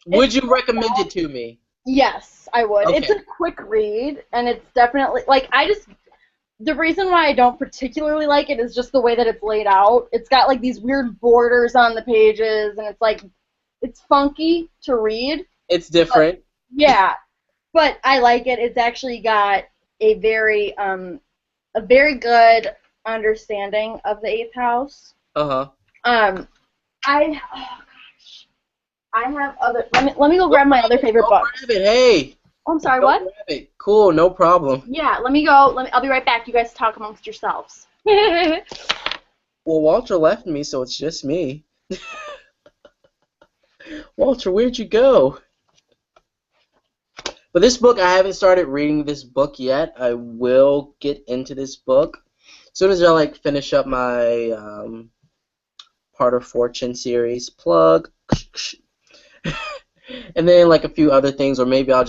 B: Would
A: it's
B: you recommend it to me?
A: yes, I would. It's
B: Okay.
A: a quick read and it's definitely like the reason why I don't particularly like it is just the way that it's laid out. It's got like these weird borders on the pages and it's like it's funky to read.
B: It's
A: But
B: different.
A: yeah, but I like it. It's actually got a very good understanding of the eighth house.
B: Uh-huh.
A: Um, I oh gosh, I have other. Let me go
B: Go
A: grab my
B: grab
A: other
B: it.
A: favorite
B: Go
A: books.
B: grab it. Hey,
A: Oh, I'm sorry.
B: go
A: What?
B: grab it. Cool, no problem.
A: Yeah, let me go. I'll be right back. You guys talk amongst yourselves.
B: Well, Walter left me, so it's just me. Walter, where'd you go? But this book, I haven't started reading this book yet. I will get into this book as soon as I like finish up my Part of Fortune series plug, and then like a few other things, or maybe I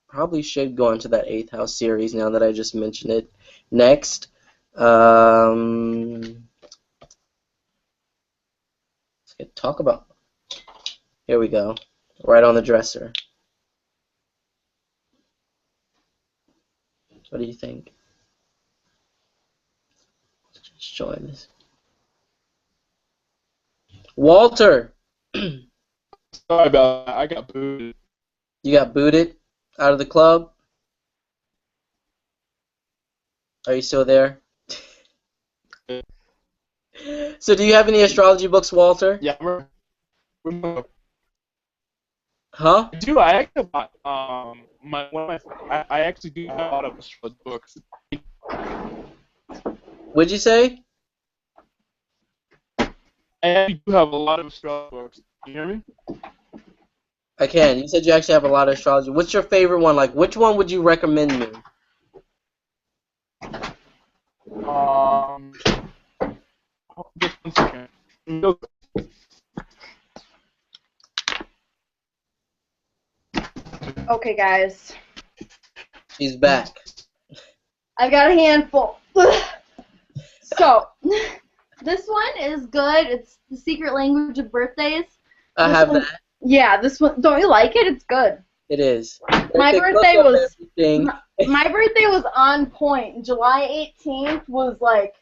B: probably should go into that eighth house series now that I just mentioned it. Next, let's talk about. Here we go, right on the dresser. What do you think? Let's join this. Walter, you
C: sorry about that. I got booed.
B: got booted out of the club. Are you still there? So, do you have any astrology books, Walter?
C: Yeah, we're
B: Huh?
C: I do. I actually bought my one of my I actually do have a lot of astrology books.
B: What'd you say?
C: I actually do have a lot of astrology books. Can you hear me?
B: I can. You said you actually have a lot of astrology. What's your favorite one? Like, which one would you recommend me?
C: Just 1 second.
A: Okay, guys.
B: She's back.
A: I've got a handful. So, this one is good. It's The Secret Language of Birthdays.
B: I
A: This
B: have
A: one,
B: that.
A: yeah, this one. Don't you like it? It's good.
B: It is.
A: My
B: They
A: birthday
B: cook up
A: was
B: everything.
A: my birthday was on point. July 18th was like,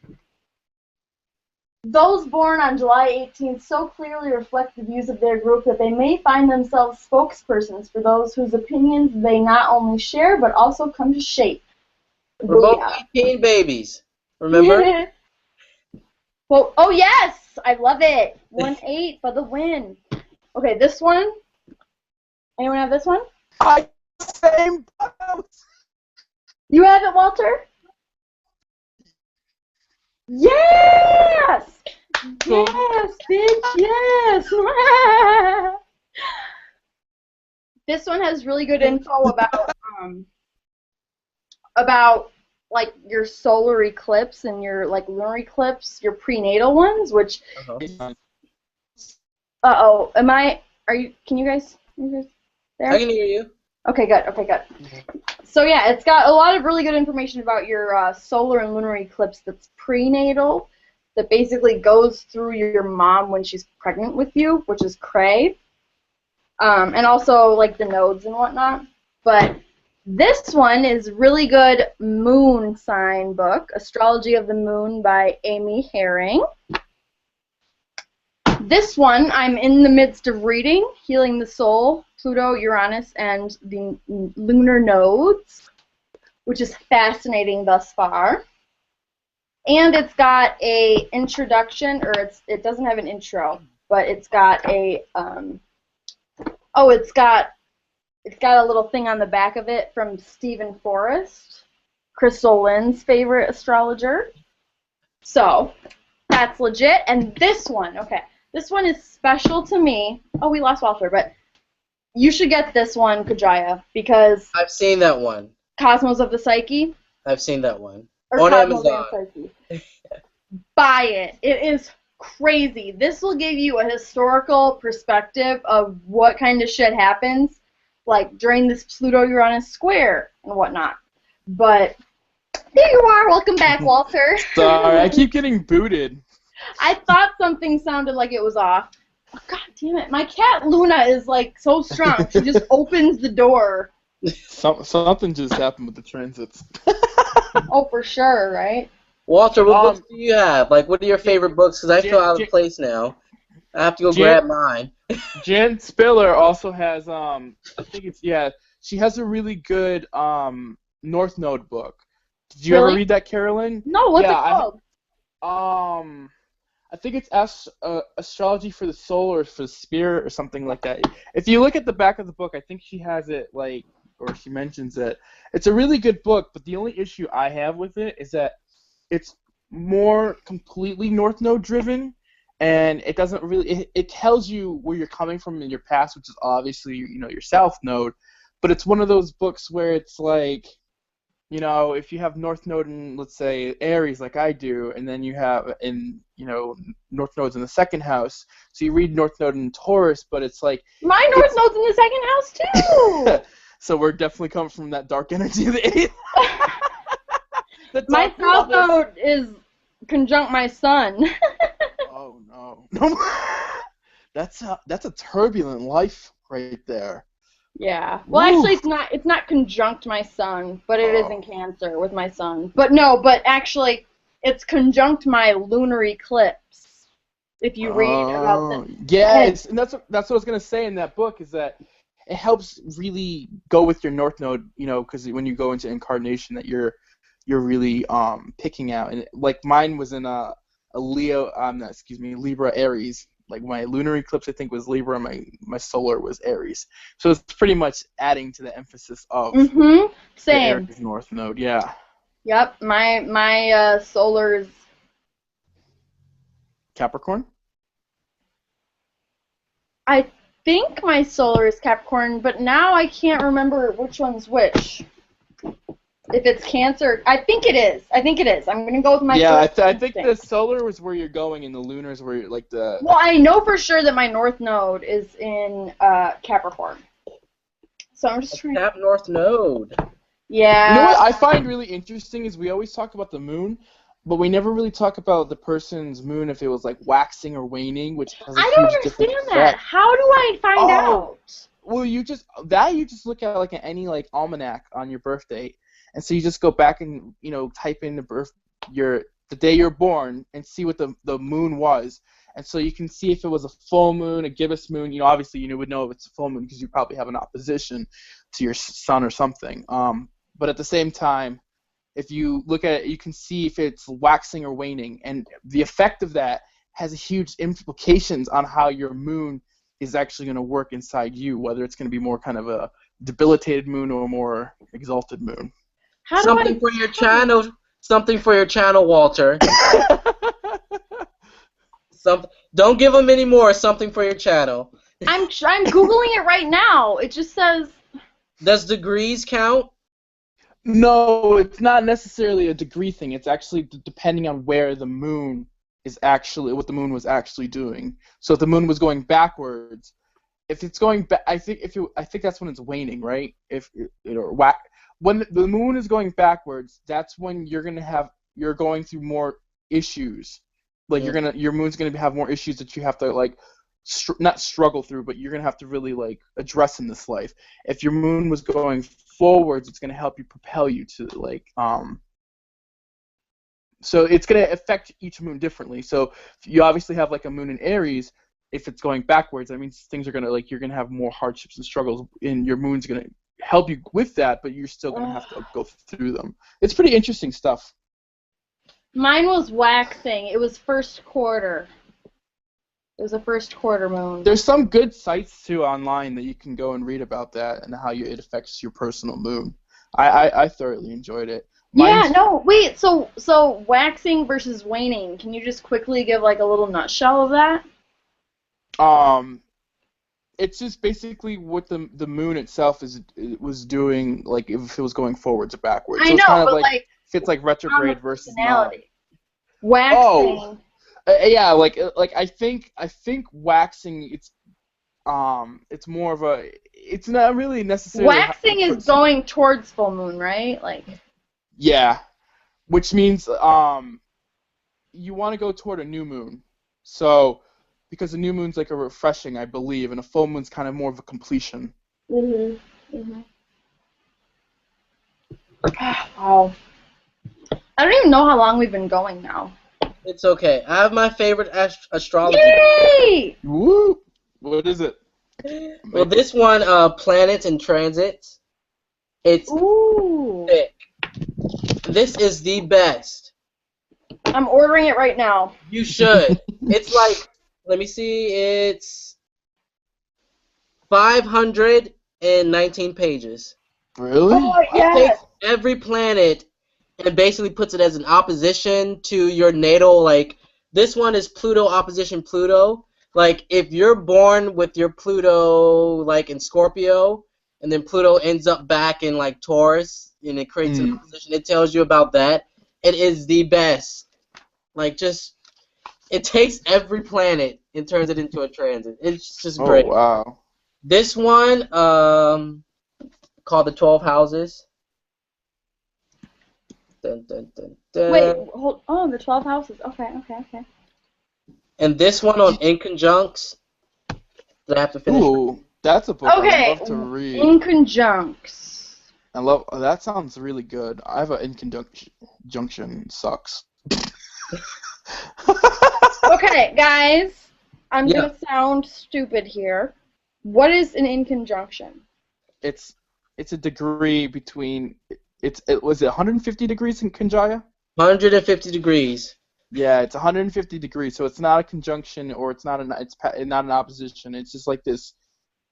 A: those born on July 18th so clearly reflect the views of their group that they may find themselves spokespersons for those whose opinions they not only share but also come to shape.
B: We're both
A: Booyah.
B: 18 babies. Remember?
A: Well, oh yes, I love it. 1-8 for the win. Okay, this one. Anyone have this one?
C: Same boat.
A: You have it, Walter? Yes! Yes, bitch, yes! This one has really good info about like your solar eclipse and your like lunar eclipse, your prenatal ones, which can you guys there?
B: I can hear you.
A: Okay, good. So yeah, it's got a lot of really good information about your solar and lunar eclipse that's prenatal, that basically goes through your mom when she's pregnant with you, which is cray, and also like the nodes and whatnot. But this one is really good moon sign book, Astrology of the Moon by Amy Herring. This one I'm in the midst of reading, Healing the Soul, Pluto, Uranus, and the lunar nodes, which is fascinating thus far. And it's got a introduction, or it doesn't have an intro, but it's got a it's got a little thing on the back of it from Stephen Forrest, Crystal Lynn's favorite astrologer. So that's legit. And this one, okay, this one is special to me. Oh, we lost Walter, but you should get this one, Kajaya, because
B: I've seen that one.
A: Cosmos of the Psyche.
B: I've seen that one.
A: Or
B: On
A: Cosmos
B: Amazon.
A: and Psyche. Buy it. It is crazy. This will give you a historical perspective of what kind of shit happens, like during this Pluto-Uranus square and whatnot. But there you are. Welcome back, Walter.
C: Sorry, I keep getting booted.
A: I thought something sounded like it was off. Oh, God damn it. My cat Luna is like so strong. She just opens the door.
C: Something just happened with the transits.
A: Oh, for sure, right?
B: Walter, what books do you have? Like, what are your favorite books? Because I feel out of place now. I have to go grab mine.
C: Jen Spiller also has, I think it's, she has a really good North Node book. Did you ever read that, Carolyn?
A: No, what's it called?
C: I think it's Astrology for the Soul or for the Spirit or something like that. If you look at the back of the book, I think she has it, like, or she mentions it. It's a really good book, but the only issue I have with it is that it's more completely North Node driven, and it doesn't really. It tells you where you're coming from in your past, which is obviously your South Node, but it's one of those books where it's like, if you have North Node in, let's say, Aries, like I do, and then you have North Node's in the second house, so you read North Node in Taurus, but it's like
A: my North Node's in the second house too.
C: So we're definitely coming from that dark energy of the 8th.
A: My South Node is conjunct my Sun.
C: Oh no. That's a turbulent life right there.
A: Yeah. Well, actually, it's not conjunct my Sun, but it is in Cancer with my Sun. But actually, it's conjunct my lunar eclipse. If you read about the
C: yes, and that's what I was gonna say in that book, is that it helps really go with your North Node, because when you go into incarnation, that you're really picking out, and like mine was in a Libra Aries. Like my lunar eclipse, I think, was Libra. My solar was Aries. So it's pretty much adding to the emphasis of
A: same
C: the Aries North Node. Yeah.
A: Yep. My solar is
C: Capricorn.
A: I think my solar is Capricorn, but now I can't remember which one's which. If it's Cancer, I think it is. I'm gonna go with my.
C: Yeah,
A: first
C: I think
A: instinct.
C: the solar was where you're going, and the lunar is where you're like the.
A: Well, I know for sure that my North Node is in Capricorn. So I'm just trying.
B: Cap North Node.
A: Yeah.
C: You know what I find really interesting is we always talk about the moon, but we never really talk about the person's moon if it was like waxing or waning, which has a
A: I don't
C: huge different
A: understand
C: effect.
A: that. How do I find out?
C: Well, you just look at like any like almanac on your birth date, and so you just go back and type in the day you're born and see what the moon was, and so you can see if it was a full moon, a gibbous moon. Obviously you would know if it's a full moon because you probably have an opposition to your sun or something. But at the same time, if you look at it, you can see if it's waxing or waning, and the effect of that has huge implications on how your moon is actually going to work inside you, whether it's going to be more kind of a debilitated moon or a more exalted moon.
B: Something for your channel, Walter. Don't give them any more. Something for your channel.
A: I'm Googling it right now. It just says.
B: Does degrees count?
C: No, it's not necessarily a degree thing. It's actually depending on where the moon is actually, what the moon was actually doing. So if the moon was going backwards, if it's going back, I think that's when it's waning, right? When the moon is going backwards, that's when you're going through more issues. Like your moon's gonna have more issues that you have to like not struggle through, but you're gonna have to really like address in this life. If your moon was going forwards, it's gonna help you propel you to like So it's gonna affect each moon differently. So you obviously have like a moon in Aries. If it's going backwards, that means things are gonna you're gonna have more hardships and struggles, and your moon's gonna help you with that, but you're still gonna have to go through them. It's pretty interesting stuff.
A: Mine was waxing. It was first quarter. It was a first quarter moon.
C: There's some good sites too online that you can go and read about that and how it affects your personal moon. I thoroughly enjoyed it.
A: Wait. So waxing versus waning. Can you just quickly give like a little nutshell of that?
C: It's just basically what the moon itself was doing, like if it was going forwards or backwards.
A: I
C: so it's
A: know,
C: kind of
A: but like
C: if it's like retrograde versus not.
A: Waxing.
C: Oh, yeah, like I think waxing it's more of a, it's not really necessarily.
A: Waxing is going towards full moon, right? Like.
C: Yeah, which means you want to go toward a new moon. So because a new moon's like a refreshing, I believe, and a full moon's kind of more of a completion.
A: Mhm. Oh. I don't even know how long we've been going now.
B: It's okay. I have my favorite astrology.
A: Yay!
C: Woo! What is it?
B: Well, this one, planets and transits. It's thick. This is the best.
A: I'm ordering it right now.
B: You should. It's like, let me see, it's 519 pages.
C: Really?
A: Oh, yes.
B: It takes every planet and basically puts it as an opposition to your natal, like, this one is Pluto opposition Pluto. Like, if you're born with your Pluto, like, in Scorpio, and then Pluto ends up back in, like, Taurus, and it creates an opposition, it tells you about that. It is the best. Like, just, it takes every planet and turns it into a transit. It's just great.
C: Oh, wow.
B: This one, called the 12 Houses. Dun, dun, dun, dun.
A: Wait, hold. Oh, the 12 houses. Okay.
B: And this one on inconjuncts that I have to finish.
C: Ooh, that's a book
A: Okay.
C: I'd love to read.
A: Inconjuncts.
C: That sounds really good. I have an inconjunction. Sucks.
A: Okay, guys. I'm gonna sound stupid here. What is an inconjunction?
C: It's a degree between. Was it 150 degrees in conjaya?
B: 150 degrees.
C: Yeah, it's 150 degrees, so it's not a conjunction or it's not an opposition. It's just like this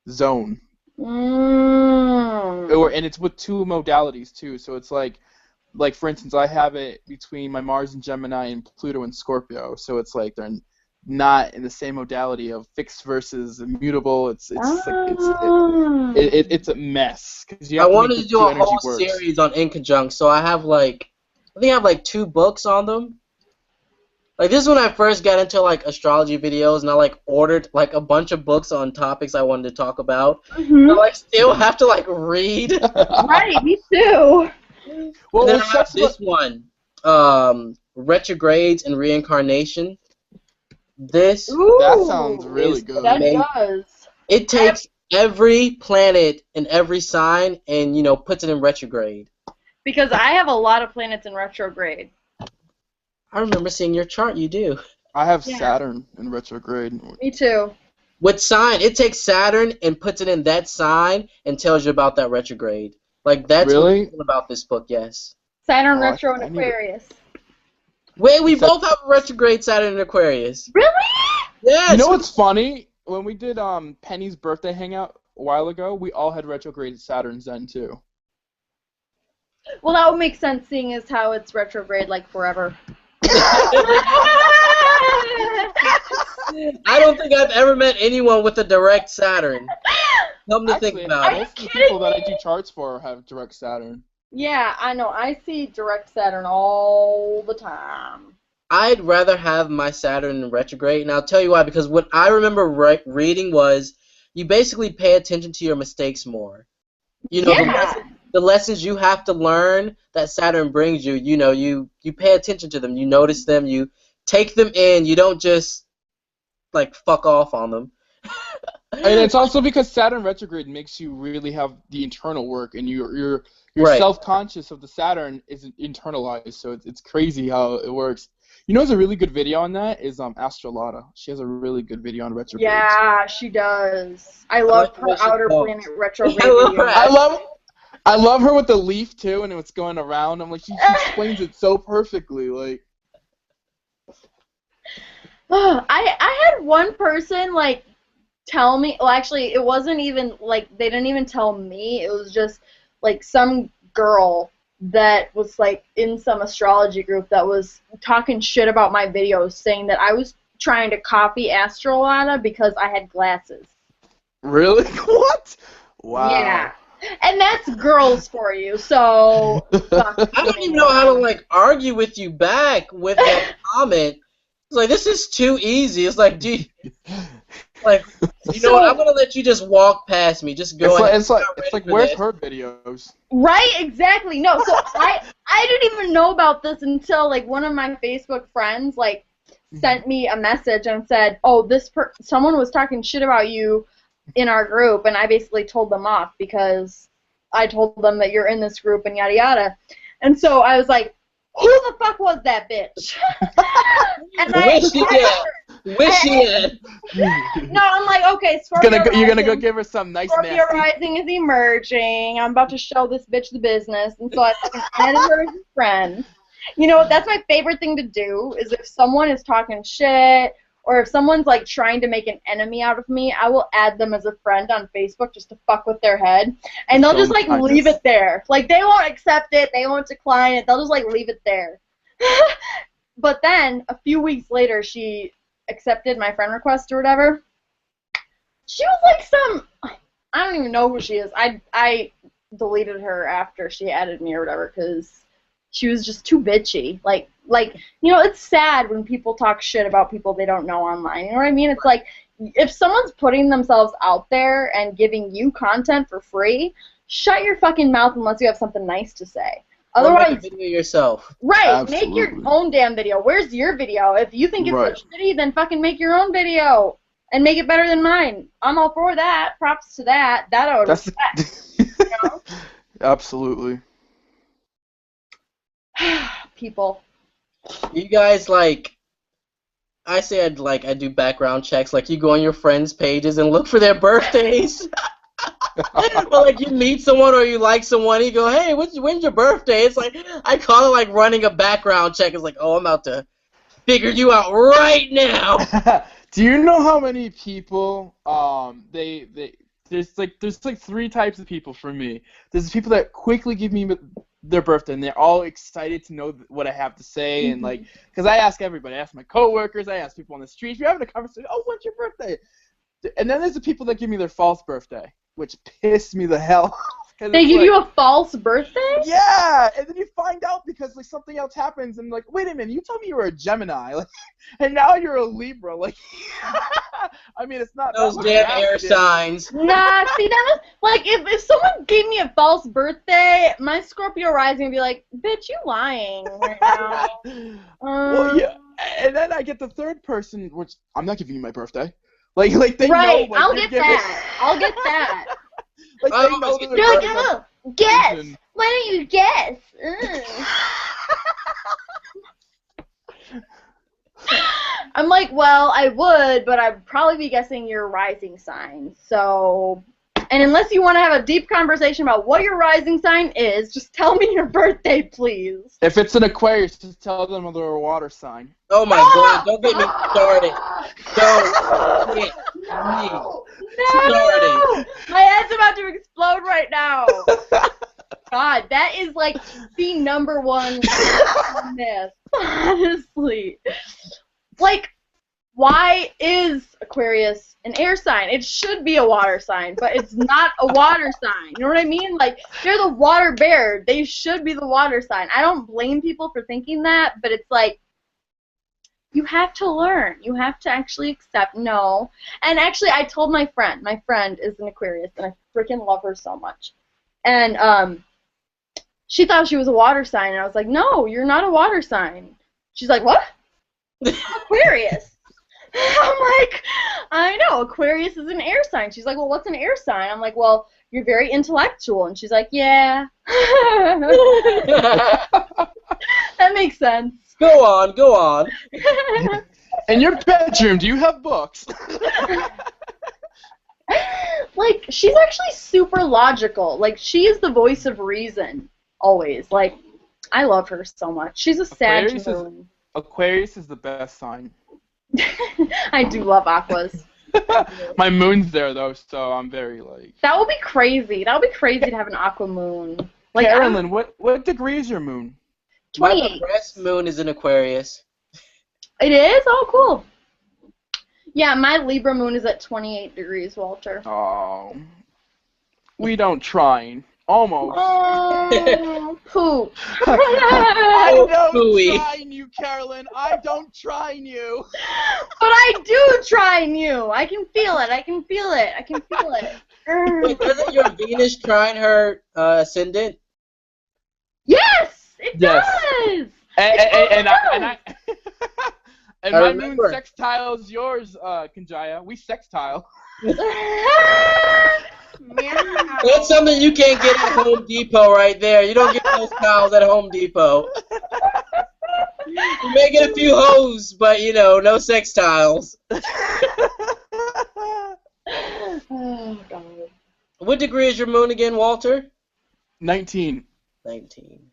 C: zone. And it's with two modalities too. So it's like for instance, I have it between my Mars and Gemini and Pluto and Scorpio. So it's like not in the same modality of fixed versus immutable. It's a mess because you
B: I
C: have to make
B: wanted
C: the
B: to do
C: two
B: a
C: energy
B: whole
C: works.
B: series on inconjunct, so I think I have like 2 books on them. Like this is when I first got into like astrology videos, and I like ordered like a bunch of books on topics I wanted to talk about.
A: Mm-hmm.
B: I like still have to like read.
A: Right, me too.
C: Well,
B: And then
C: what
B: I have
C: sucks
B: this
C: about
B: one, retrogrades and reincarnation. This
A: Ooh,
C: that sounds really
B: is
C: good.
A: that
B: amazing.
A: does.
B: It takes every planet in every sign and puts it in retrograde.
A: Because I have a lot of planets in retrograde.
B: I remember seeing your chart. You do.
C: I have
A: Yeah.
C: Saturn in retrograde.
A: Me too.
B: What sign? It takes Saturn and puts it in that sign and tells you about that retrograde. Like that's
C: Really?
B: what's cool about this book. Yes.
A: Saturn
C: Oh,
A: retro
C: I
A: and
C: need it.
A: Aquarius.
B: Wait, we
C: Is that-
B: both have a retrograde Saturn in Aquarius.
A: Really?
B: Yes.
C: You know what's funny? When we did Penny's birthday hangout a while ago, we all had retrograde Saturns then too.
A: Well, that would make sense, seeing as how it's retrograde like forever.
B: I don't think I've ever met anyone with a direct Saturn. Come to think
C: Actually,
B: about it.
C: most of the people that I do charts for have direct Saturn.
A: Yeah, I know. I see direct Saturn all the time.
B: I'd rather have my Saturn in retrograde, and I'll tell you why. Because what I remember reading was you basically pay attention to your mistakes more.
A: Yeah.
B: The lessons you have to learn that Saturn brings you, you pay attention to them. You notice them. You take them in. You don't just like fuck off on them.
C: And it's also because Saturn retrograde makes you really have the internal work, and you're
B: Right.
C: self-conscious of the Saturn is internalized. So it's crazy how it works. You know, what's a really good video on that is Astrolotta. She has a really good video on retrogrades.
A: Yeah, she does. I love her
B: what she
A: outer
B: calls-
A: planet retrograde
B: I love her.
A: videos.
C: I love her with the leaf too, and what's going around. I'm like, she explains it so perfectly. Like,
A: I had one person like tell me. Well, actually, it wasn't even like they didn't even tell me. It was just like some girl that was like in some astrology group that was talking shit about my videos, saying that I was trying to copy Astrolotta because I had glasses.
C: really? What? Wow.
A: Yeah. And that's girls for you, so
B: I don't even know how to like argue with you back with that comment. It's like this is too easy. It's like, dude, like you know what? I'm gonna let you just walk past me. Just go ahead.
C: It's like where's her videos?
A: Right, exactly. No, so I didn't even know about this until like one of my Facebook friends like sent me a message and said, "Oh, someone was talking shit about you in our group," and I basically told them off because I told them that you're in this group and yada yada. And so I was like, "Who the fuck was that bitch?" And
B: Wish she had.
A: No, I'm like, okay, Scorpio
C: You're gonna go
A: Rising.
C: give her some nice
A: Scorpio
C: nasty.
A: Rising is emerging. I'm about to show this bitch the business, and so I fucking added her as a friend. You know, that's my favorite thing to do, is if someone is talking shit, or if someone's like trying to make an enemy out of me, I will add them as a friend on Facebook just to fuck with their head, and they'll just like leave it there. Like they won't accept it, they won't decline it, they'll just like leave it there. But then a few weeks later, she accepted my friend request or whatever. She was like I don't even know who she is. I deleted her after she added me or whatever because she was just too bitchy. Like it's sad when people talk shit about people they don't know online. You know what I mean? It's like if someone's putting themselves out there and giving you content for free, shut your fucking mouth unless you have something nice to say. Otherwise,
B: make a video yourself.
A: right,
C: Absolutely.
A: make your own damn video. Where's your video? If you think it's
C: Right.
A: so shitty, then fucking make your own video and make it better than mine. I'm all for that. Props to that. That I would respect. You know?
C: Absolutely.
A: People.
B: You guys like. I said I do background checks. Like you go on your friends' pages and look for their birthdays. Well, like you meet someone or you like someone, you go, "Hey, when's your birthday?" It's like I call it like running a background check. It's like, "Oh, I'm about to figure you out right now."
C: Do you know how many people there's 3 types of people for me. There's people that quickly give me their birthday, and they're all excited to know what I have to say, and like, because I ask everybody, I ask my coworkers, I ask people on the street, if you're having a conversation, oh, when's your birthday? And then there's the people that give me their false birthday, which piss me the hell off.
A: They give you a false birthday?
C: Yeah, and then you find out because like something else happens, and like, wait a minute, you told me you were a Gemini, like, and now you're a Libra, like. I mean, it's not
B: those damn air signs.
A: Nah, see, that was like if someone gave me a false birthday, my Scorpio rising would be like, "Bitch, you lying right now."
C: Well, yeah, and then I get the third person, which I'm not giving you my birthday. Like they
A: right,
C: know. Like,
A: I'll get that. I'll get that.
C: Like they know that
A: You're like, oh, guess. Why don't you guess? I'm like, well, I would, but I'd probably be guessing your rising sign. So, and unless you want to have a deep conversation about what your rising sign is, just tell me your birthday, please.
C: If it's an Aquarius, just tell them they're a water sign.
B: Oh my God! Don't get me started. Don't get me started.
A: My head's about to explode right now. God, that is like the #1 myth, honestly. Like, why is Aquarius an air sign? It should be a water sign, but it's not a water sign. You know what I mean? Like, they're the water bear. They should be the water sign. I don't blame people for thinking that, but it's like, you have to learn. You have to actually accept no. And actually, I told my friend is an Aquarius, and I freaking love her so much. And she thought she was a water sign, and I was like, no, you're not a water sign. She's like, what? Aquarius. I'm like, I know, Aquarius is an air sign. She's like, well, what's an air sign? I'm like, well, you're very intellectual. And she's like, yeah. That makes sense.
B: Go on.
C: In your bedroom, do you have books?
A: Like, she's actually super logical. Like, she is the voice of reason, always. Like, I love her so much. She's a Sag moon.
C: Aquarius is the best sign.
A: I do love aquas.
C: My moon's there, though, so I'm very, like...
A: That would be crazy. That would be crazy to have an aqua moon. Like,
C: Carolyn, what degree is your moon?
A: 28.
B: My progressed moon is in Aquarius.
A: It is? Oh, cool. Yeah, my Libra moon is at 28 degrees, Walter.
C: Oh. We don't trine. Almost.
A: Oh, poop.
C: I don't
B: Pooey.
C: trine you, Carolyn. I don't trine you.
A: But I do trine you. I can feel it.
B: Wait, doesn't your Venus trine her ascendant?
A: Yes, it does.
C: And my moon
B: remember.
C: sextiles yours, Kanjaya. We sextile.
B: That's something you can't get at Home Depot right there. You don't get those tiles at Home Depot. You may get a few hoes, but, no sex tiles.
A: Oh, God.
B: What degree is your moon again, Walter?
C: 19.
B: 19.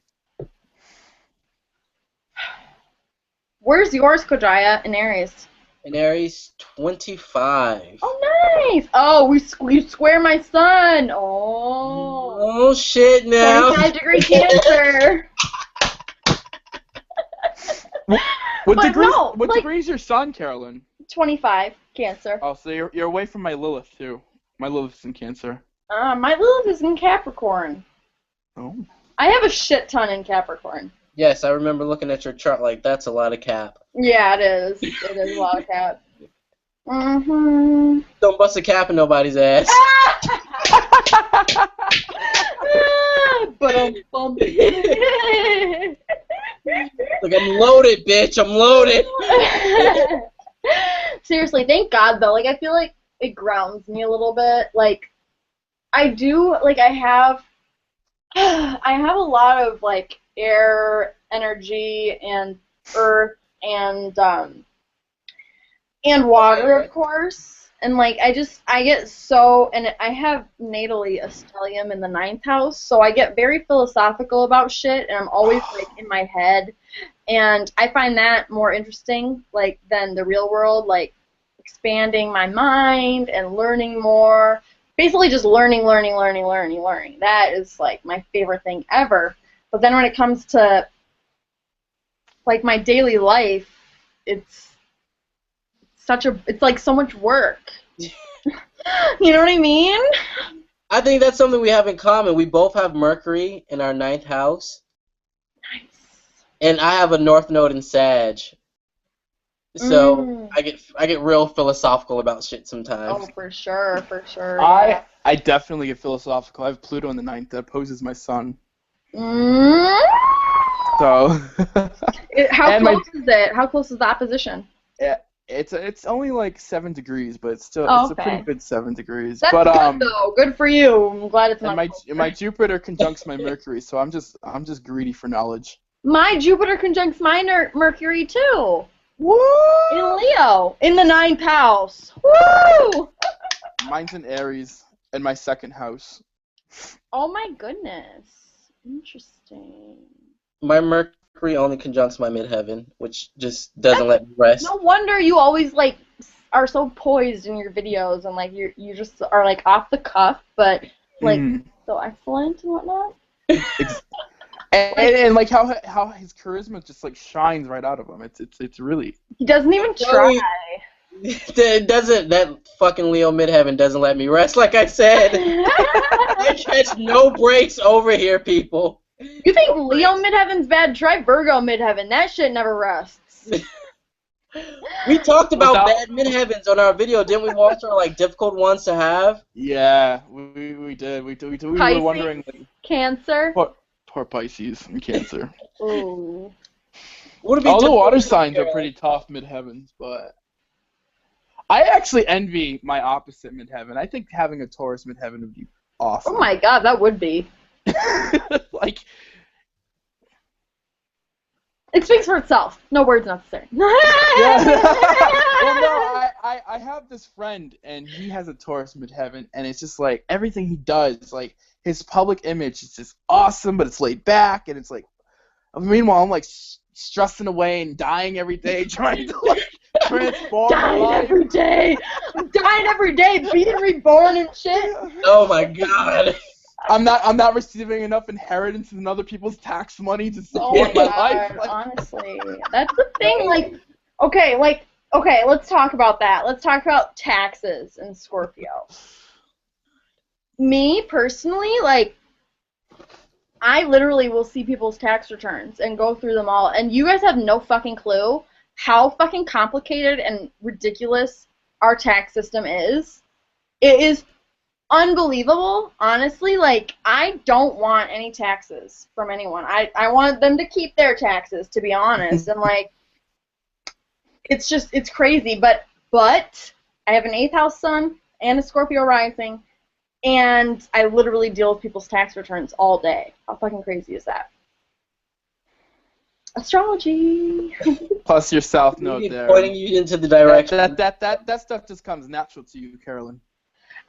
A: Where's yours, Kodaya, in Aries?
B: In Aries, 25.
A: Oh, nice. Oh, you square my sun. Oh.
B: Oh, shit, now.
A: 25-degree Cancer.
C: What
A: But
C: degree?
A: no,
C: What
A: like-
C: degree is your sun, Carolyn?
A: 25 Cancer.
C: Oh, so you're away from my Lilith too. My Lilith's in Cancer.
A: My Lilith is in Capricorn.
C: Oh.
A: I have a shit ton in Capricorn.
B: Yes, I remember looking at your chart like, that's a lot of cap.
A: Yeah, it is. It is a lot of Cap. Mm-hmm.
B: Don't bust a cap in nobody's ass.
A: But I'm bumpy.
B: Like, I'm loaded, bitch. I'm loaded.
A: Seriously, thank God though. Like, I feel like it grounds me a little bit. Like, I do. Like, I have a lot of like air energy and earth and water, of course. And like, I get so, and I have natally a stellium in the 9th house, so I get very philosophical about shit, and I'm always like in my head, and I find that more interesting, like, than the real world, like expanding my mind and learning more. Basically, just learning. That is like my favorite thing ever. But then when it comes to like my daily life, it's like so much work. You know what I mean?
B: I think that's something we have in common. We both have Mercury in our 9th house.
A: Nice.
B: And I have a North Node in Sag. So I get real philosophical about shit sometimes.
A: Oh, for sure.
C: I definitely get philosophical. I have Pluto in the 9th that opposes my sun.
A: Mm.
C: So.
A: How close is it? How close is the opposition?
C: Yeah, it's only like 7 degrees, but it's still
A: Oh,
C: it's a pretty good 7 degrees.
A: That's
C: but
A: good though. Good for you. I'm glad it's not.
C: And my Jupiter conjuncts my Mercury, so I'm just greedy for knowledge.
A: My Jupiter conjuncts my Mercury too.
C: Woo!
A: In Leo, in the 9th house. Woo!
C: Mine's in Aries, in my 2nd house.
A: Oh my goodness. Interesting.
B: My Mercury only conjuncts my midheaven, which just doesn't let me rest.
A: No wonder you always like are so poised in your videos and like you just are like off the cuff, but like so excellent and whatnot.
C: And like how his charisma just like shines right out of him. It's really.
A: He doesn't even try.
B: That fucking Leo midheaven doesn't let me rest. Like I said, I catch no breaks over here, people.
A: You think Leo midheaven's bad? Try Virgo midheaven. That shit never rests.
B: We talked about bad midheavens on our video, didn't we? Watch our like difficult ones to have.
C: Yeah, we did. We were wondering. Like,
A: Cancer.
C: Poor Pisces and Cancer.
A: Ooh.
C: All the water signs are pretty tough midheavens, but I actually envy my opposite midheaven. I think having a Taurus midheaven would be awesome.
A: Oh my god, that would be.
C: Like,
A: it speaks for itself. No words necessary.
C: Well, no, I have this friend, and he has a Taurus midheaven, and it's just like everything he does, like his public image is just awesome, but it's laid back, and it's like, meanwhile, I'm like stressing away and dying every day, trying to like transform my life.
A: Every day. I'm dying every day, being reborn and shit.
B: Oh my god.
C: I'm not receiving enough inheritance and other people's tax money to support my life. Like,
A: honestly, that's the thing. Okay, let's talk about that. Let's talk about taxes in Scorpio. Me personally, like, I literally will see people's tax returns and go through them all, and you guys have no fucking clue how fucking complicated and ridiculous our tax system is. It is unbelievable, honestly. Like, I don't want any taxes from anyone. I want them to keep their taxes, to be honest. And like, it's crazy. But I have an 8th house sun and a Scorpio rising, and I literally deal with people's tax returns all day. How fucking crazy is that? Astrology.
C: Plus your South Node there.
B: Pointing you into the direction.
C: That stuff just comes natural to you, Carolyn.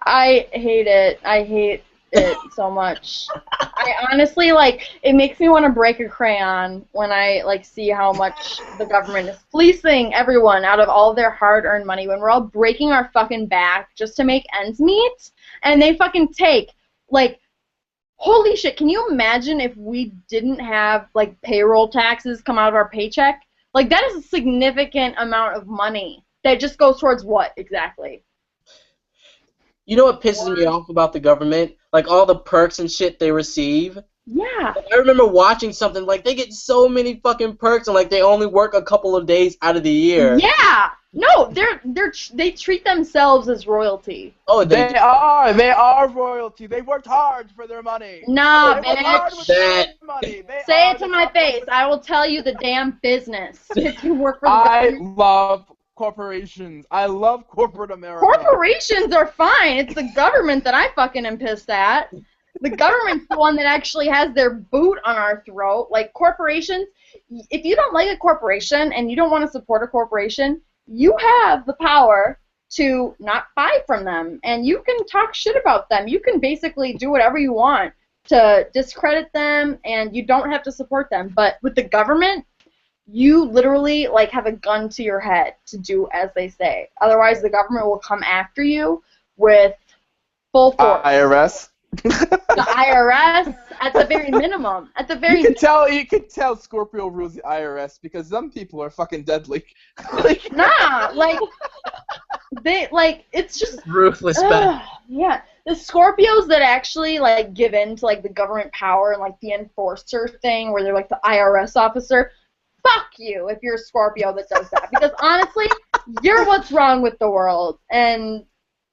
A: I hate it. I hate it so much. I honestly, like, it makes me want to break a crayon when I, like, see how much the government is fleecing everyone out of all their hard-earned money when we're all breaking our fucking back just to make ends meet, and they fucking take, like, holy shit, can you imagine if we didn't have, like, payroll taxes come out of our paycheck? Like, that is a significant amount of money that just goes towards what, exactly?
B: You know what pisses me off about the government? Like, all the perks and shit they receive.
A: Yeah.
B: I remember watching something, like, they get so many fucking perks, and, like, they only work a couple of days out of the year.
A: Yeah! No, they treat themselves as royalty.
C: Oh, they are royalty. They worked hard for their money.
A: Nah, bitch. Say it to my face. I will tell you the damn business. If you work for the government.
C: I love corporations. I love corporate America.
A: Corporations are fine. It's the government that I fucking am pissed at. The government's the one that actually has their boot on our throat. Like, corporations, if you don't like a corporation and you don't want to support a corporation, you have the power to not buy from them, and you can talk shit about them. You can basically do whatever you want to discredit them, and you don't have to support them. But with the government, you literally, like, have a gun to your head to do as they say. Otherwise, the government will come after you with full force.
C: IRS?
A: The IRS, At the very minimum. At the very
C: You could tell Scorpio rules the IRS because some people are fucking deadly.
A: It's just
B: Ruthless bad.
A: yeah. The Scorpios that actually like give in to like the government power and like the enforcer thing where they're like the IRS officer. Fuck you if you're a Scorpio that does that. Because honestly, you're what's wrong with the world. And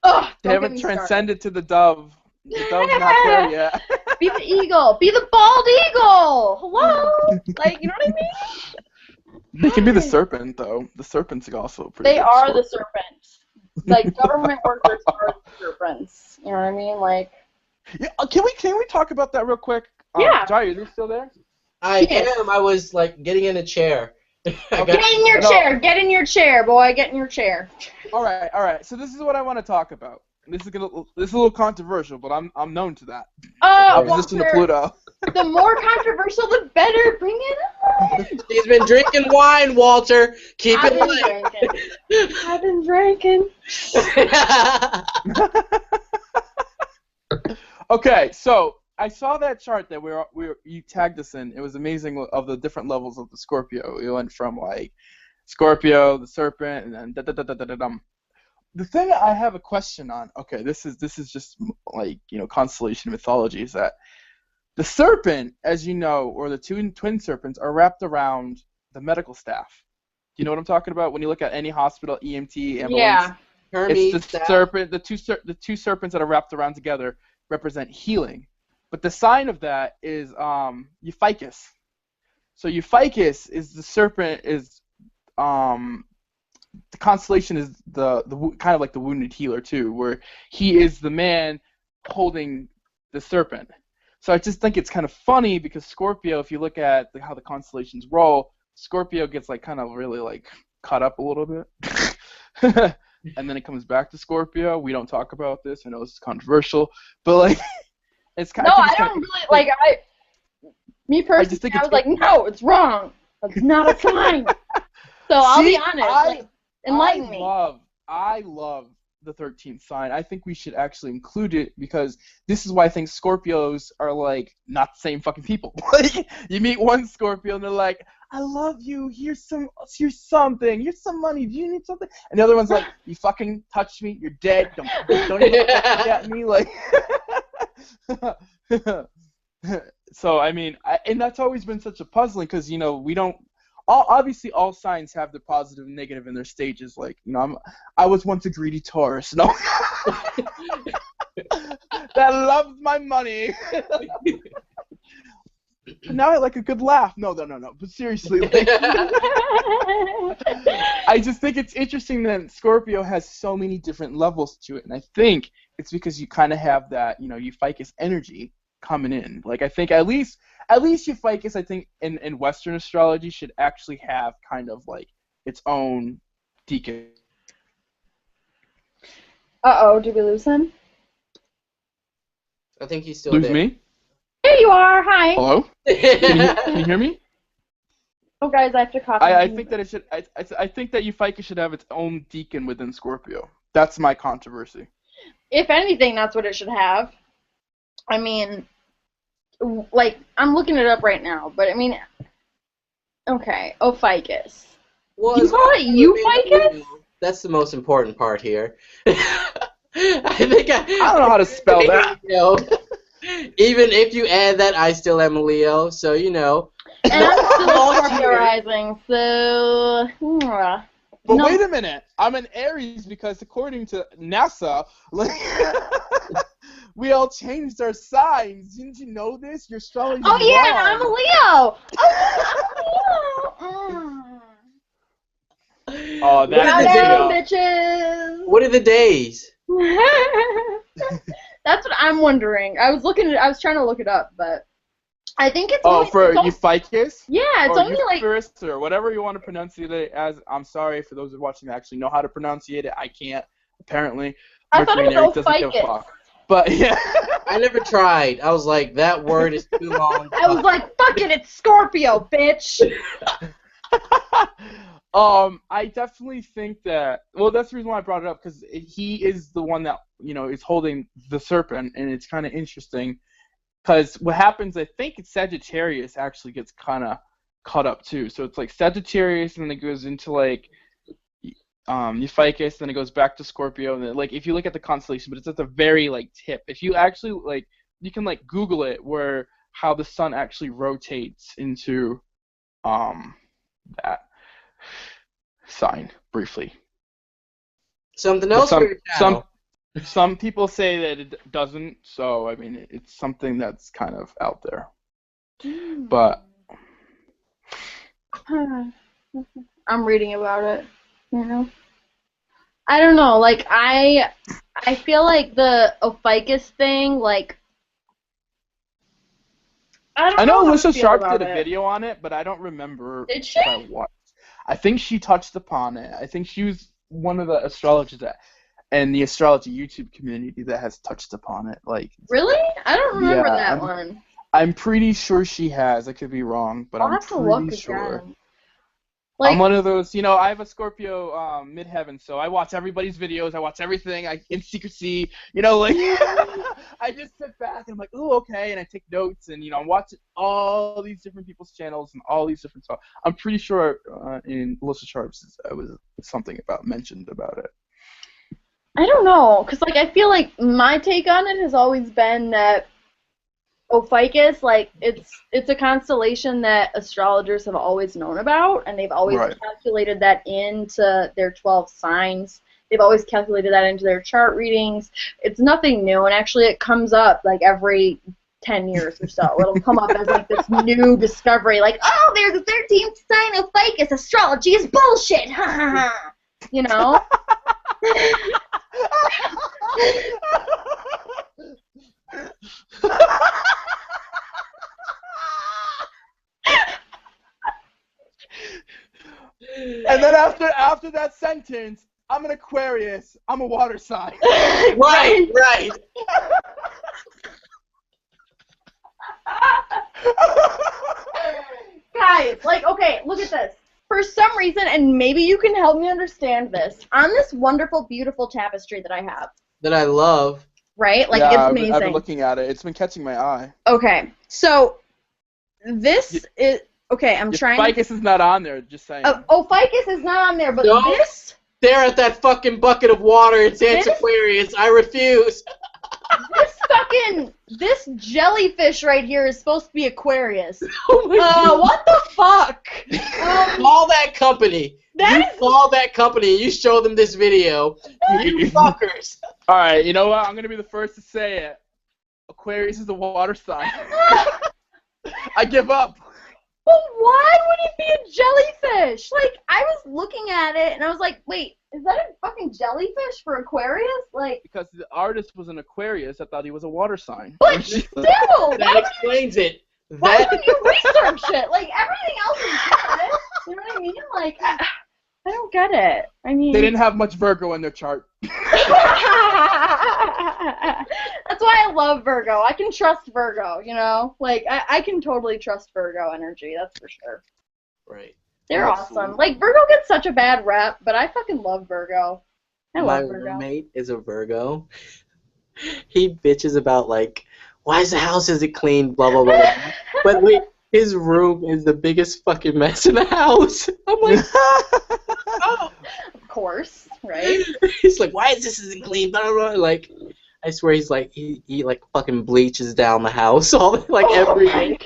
C: they haven't transcended to the dove. The dove's not there yet.
A: Be the eagle. Be the bald eagle. Hello? Like, you know what I mean?
C: They can be the serpent, though. The serpent's also pretty.
A: They are the serpents. Like, government workers are the serpents. You know what I mean? Like.
C: Yeah. Can we talk about that real quick?
A: Yeah.
C: Jai, are you still there?
B: I am. I was like getting in a chair.
A: Get in your chair. Get in your chair, boy. Get in your chair.
C: All right. So this is what I want to talk about. This is a little controversial, but I'm known to that. Opposition to Pluto.
A: The more controversial, the better. Bring it on.
B: He's been drinking wine, Walter. Keep it light.
A: I've been drinking.
C: Okay, so I saw that chart that you tagged us in. It was amazing of the different levels of the Scorpio. We went from like Scorpio, the serpent, and then da-da-da-da-da-dum. The thing I have a question on, okay, this is just like, constellation mythology, is that the serpent, as you know, or the twin serpents are wrapped around the medical staff. Do you know what I'm talking about? When you look at any hospital, EMT, ambulance,
A: yeah.
C: It's the serpent, the two serpents that are wrapped around together represent healing. But the sign of that is Euphicus. So Euphicus is the serpent, is the constellation is the kind of like the wounded healer too, where he is the man holding the serpent. So I just think it's kind of funny because Scorpio, if you look at how the constellations roll, Scorpio gets like kind of really like caught up a little bit. And then it comes back to Scorpio. We don't talk about this. I know this is controversial, but like it's kind of.
A: No, I don't really like. Me personally, I was like, no, it's wrong. That's not a sign. So I'll be honest. Enlighten me.
C: I love the 13th sign. I think we should actually include it because this is why I think Scorpios are like not the same fucking people. Like you meet one Scorpio and they're like, I love you. Here's something. Here's some money. Do you need something? And the other one's like, you fucking touched me. You're dead. Don't even look at me. Like. So I mean, and that's always been such a puzzling because we don't. Obviously, all signs have the positive and negative in their stages. Like, I was once a greedy Taurus. No, that loves my money. Now I like a good laugh. No. But seriously, like, I just think it's interesting that Scorpio has so many different levels to it, and I think it's because you kind of have that, Euphicus energy coming in. Like, I think at least Euphicus, I think, in Western astrology should actually have kind of like its own deacon.
A: Uh-oh, did we lose him?
B: I think he's still
C: Lose
B: there.
C: me?
A: Here you are. Hi.
C: Hello? Can you hear me?
A: Oh, guys, I have to cough.
C: I think that it should. I think that Euphicus should have its own deacon within Scorpio. That's my controversy.
A: If anything, that's what it should have. I mean, like, I'm looking it up right now, but I mean, okay, Ophiuchus.
B: Well,
A: you call it Euphicus?
B: That's the most important part here. I
C: don't know how to spell that.
B: Even if you add that, I still am a Leo, so
A: And I'm still Scorpio Rising, so.
C: But wait a minute, I'm an Aries because according to NASA, like, we all changed our signs. Didn't you know this? Your astrology.
A: Oh yeah, I'm a Leo.
C: Oh, that's
A: bitches.
B: What are the days?
A: That's what I'm wondering. I was trying to look it up, but I think it's.
C: Euphicus?
A: Yeah, it's
C: or
A: only like.
C: Or whatever you want to pronunciate it as. I'm sorry for those who are watching that actually know how to pronunciate it. I can't, apparently.
A: I thought it was Ophiuchus.
C: But yeah.
B: I never tried. I was like, that word is too long.
A: I was like, fuck it, it's Scorpio, bitch.
C: I definitely think that. Well, that's the reason why I brought it up because he is the one that is holding the serpent, and it's kind of interesting Because what happens, I think it's Sagittarius actually gets kind of caught up too. So it's like Sagittarius, and then it goes into like Euphicus, then it goes back to Scorpio, and then like if you look at the constellation, but it's at the very like tip. If you actually like, you can like Google it where how the sun actually rotates into that sign briefly.
B: Something else for your channel.
C: Some people say that it doesn't, so I mean it's something that's kind of out there. But
A: I'm reading about it, you know. I don't know, like I feel like the Ophiuchus thing, like I
C: know
A: how
C: Alicia
A: feel
C: Sharp
A: about
C: did a
A: it.
C: video on it, but I don't remember
A: Did she?
C: if I watched. I think she touched upon it. I think she was one of the astrologers that and the astrology YouTube community that has touched upon it. Like,
A: really? I don't remember
C: yeah,
A: that one.
C: I'm pretty sure she has. I could be wrong, but
A: I'll
C: I'm
A: have to look
C: pretty sure.
A: again. Like,
C: I'm one of those, you know, I have a Scorpio midheaven, so I watch everybody's videos, I watch everything in secrecy, you know, like, I just sit back and I'm like, ooh, okay, and I take notes, and, you know, I'm watching all these different people's channels and all these different stuff. I'm pretty sure in Alyssa Sharp's, was something mentioned about it.
A: I don't know, because, like, I feel like my take on it has always been that Ophiuchus, like, it's a constellation that astrologers have always known about, and they've always calculated that into their 12 signs. They've always calculated that into their chart readings. It's nothing new, and actually it comes up, like, every 10 years or so. It'll come up as, like, this new discovery, like, oh, there's a 13th sign of Ophiuchus. Astrology is bullshit! Ha ha ha! You know?
C: And then after that sentence, I'm an Aquarius. I'm a water sign.
B: Right.
A: Guys, like, okay, look at this. For some reason, and maybe you can help me understand this, on this wonderful, beautiful tapestry that I have.
B: That I love.
A: Right? Like,
C: yeah,
A: it's amazing.
C: I've been looking at it. It's been catching my eye.
A: Okay, so this is... Okay, I'm trying
C: Ophiuchus is not on there, just saying.
A: Ophiuchus is not on there, but
B: Don't
A: this...
B: stare at that fucking bucket of water. It's Aquarius. I refuse.
A: This jellyfish right here is supposed to be Aquarius.
B: Oh my God.
A: What the fuck?
B: Call that company. Call that company and you show them this video. You fuckers.
C: Alright, you know what? I'm going to be the first to say it. Aquarius is a water sign. I give up.
A: But why would it be a jellyfish? Like, I was looking at it and I was like, wait, is that a fucking jellyfish for Aquarius? Like,
C: because the artist was an Aquarius, I thought he was a water sign.
A: But still,
B: that explains it.
A: Why would you research it? Like, everything else is good. You know what I mean? Like, I don't get it. I mean,
C: they didn't have much Virgo in their chart.
A: That's why I love Virgo. I can trust Virgo, you know? Like, I can totally trust Virgo energy, that's for sure.
B: Right.
A: They're awesome. Like, Virgo gets such a bad rep, but I fucking love Virgo. I love Virgo.
B: My roommate is a Virgo. He bitches about, like, why is the house isn't clean, blah, blah, blah. But wait, his room is the biggest fucking mess in the house. I'm like, oh.
A: Of course, right?
B: He's like, why is this isn't clean, blah, blah, blah. Like, I swear he's like, he like fucking bleaches down the house all, like, every day.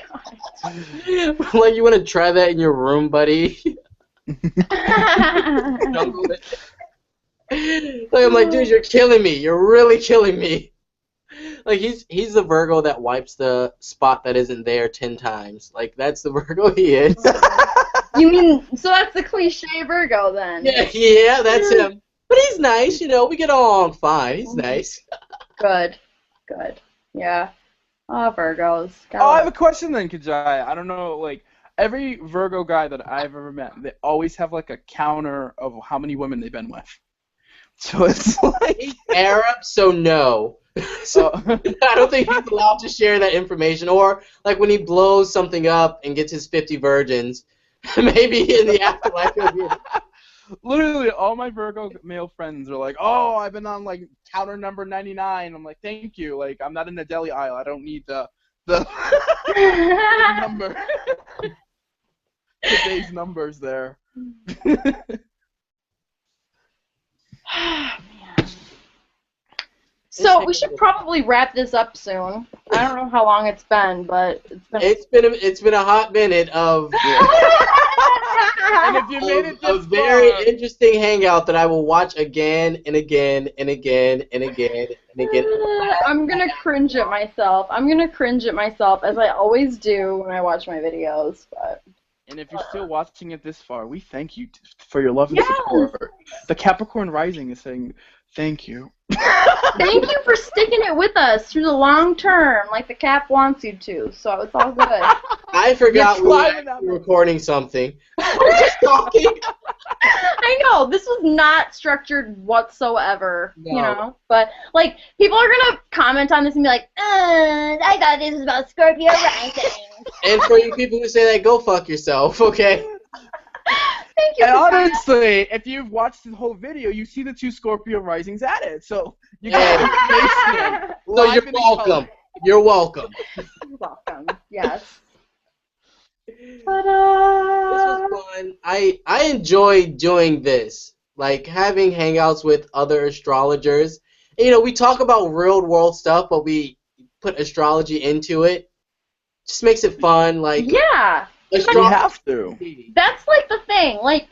B: Like, you want to try that in your room, buddy? Like, I'm like, dude, you're killing me. You're really killing me. Like, he's the Virgo that wipes the spot that isn't there 10 times. Like, that's the Virgo he is.
A: You mean, so that's the cliche Virgo then?
B: Yeah, that's him. But he's nice, you know, we get on fine. He's nice.
A: Good. Yeah. Oh, Virgos.
C: I have a question then, Kajai. I don't know, like, every Virgo guy that I've ever met, they always have, like, a counter of how many women they've been with. So it's like...
B: He's Arab, so no. So I don't think he's allowed to share that information. Or, like, when he blows something up and gets his 50 virgins, maybe in the afterlife he'll be...
C: Literally, all my Virgo male friends are like, oh, I've been on, like, counter number 99. I'm like, thank you. Like, I'm not in the deli aisle. I don't need the the number. Today's numbers there.
A: So we should probably wrap this up soon. I don't know how long it's been, but
B: it's been a hot minute of
C: and if you made it
B: a
C: this
B: very
C: far,
B: interesting hangout that I will watch again and again and again and again and again.
A: I'm gonna cringe at myself. I'm gonna cringe at myself as I always do when I watch my videos. But
C: and if you're still watching it this far, we thank you for your love and support. The Capricorn Rising is saying thank you.
A: Thank you for sticking it with us through the long term, like the Cap wants you to. So it's all good.
B: I forgot we were recording something. I was just talking.
A: I know, this was not structured whatsoever,
B: No.
A: you know? But, like, people are going to comment on this and be like, I thought this was about Scorpio Rising.
B: And for you people who say that, go fuck yourself, okay?
A: Thank you.
C: And honestly, if you've watched the whole video, you see the two Scorpio Risings at it. So you got the face scan.
B: So you're welcome. You're welcome.
A: You're welcome. Yes.
B: This was fun. I enjoy doing this, like having hangouts with other astrologers. You know, we talk about real world stuff, but we put astrology into it. Just makes it fun. Like
A: yeah.
C: You have to.
A: That's like the thing. Like,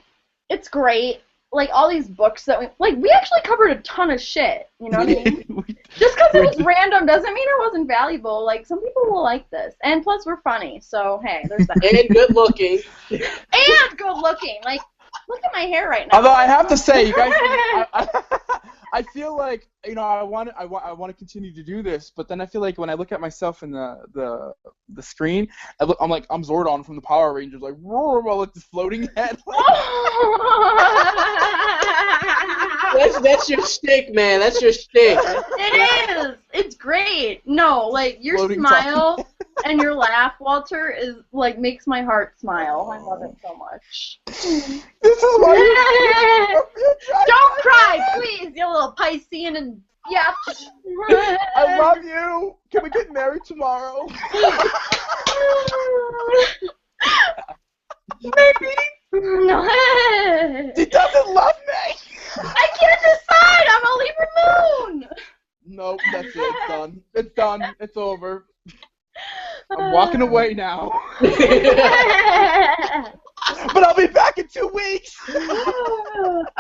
A: it's great. Like, all these books that we actually covered a ton of shit. You know what I mean? Just because it was random doesn't mean it wasn't valuable. Like, some people will like this. And plus, we're funny. So, hey, there's that.
B: And good looking.
A: And good looking. Like, look at my hair right now.
C: Although I have to say, you guys, I feel like, you know, I want to continue to do this, but then I feel like when I look at myself in the screen, I'm Zordon from the Power Rangers, like, roar, like this floating head.
B: That's your shtick, man. That's your shtick.
A: It is. It's great. No, like, your
C: Floating
A: smile and your laugh, Walter, is like makes my heart smile. I love it so much.
C: This is why
A: Don't cry, please, you little Piscean and yeah.
C: I love you. Can we get married tomorrow?
A: Maybe. No.
C: He doesn't love me.
A: I can't decide. I'm a Libra moon.
C: Nope, that's it. It's done. It's done. It's over. I'm walking away now. But I'll be back in 2 weeks.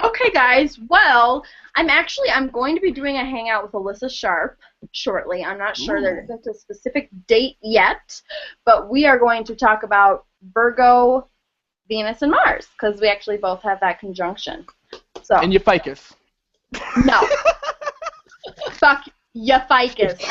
A: Okay, guys. Well, I'm going to be doing a hangout with Alyssa Sharp shortly. I'm not sure there isn't a specific date yet, but we are going to talk about Virgo, Venus, and Mars because we actually both have that conjunction. So.
C: And your ficus.
A: No. Fuck ya ficus.
B: You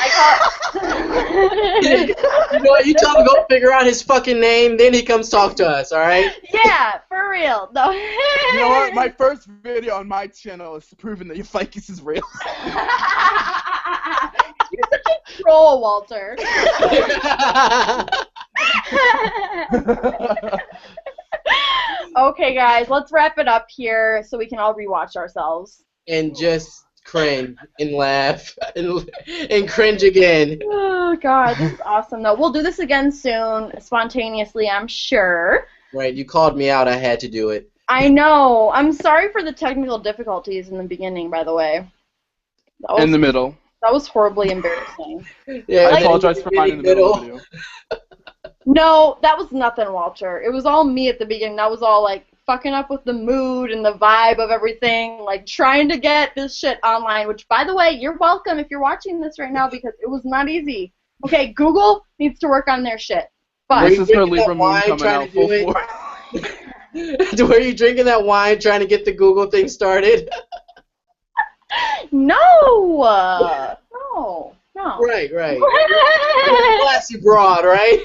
B: know what? You tell him to go figure out his fucking name, then he comes talk to us, alright?
A: Yeah, for real. No.
C: You know what? My first video on my channel is proving that your ficus is real.
A: You're such a troll, Walter. Okay, guys, let's wrap it up here so we can all rewatch ourselves.
B: And just cringe and laugh and cringe again.
A: Oh, God, this is awesome, though. We'll do this again soon, spontaneously, I'm sure.
B: Right, you called me out. I had to do it.
A: I know. I'm sorry for the technical difficulties in the beginning, by the way.
C: In the middle.
A: That was horribly embarrassing.
B: Yeah,
C: I apologize for mine in the middle of the video.
A: No, that was nothing, Walter. It was all me at the beginning. That was all, like, fucking up with the mood and the vibe of everything, like, trying to get this shit online, which, by the way, you're welcome if you're watching this right now because it was not easy. Okay, Google needs to work on their shit. But
C: This is her Libra moon coming out full force.
B: Were you drinking that wine trying to get the Google thing started?
A: No! No.
B: Right. Classy broad, right?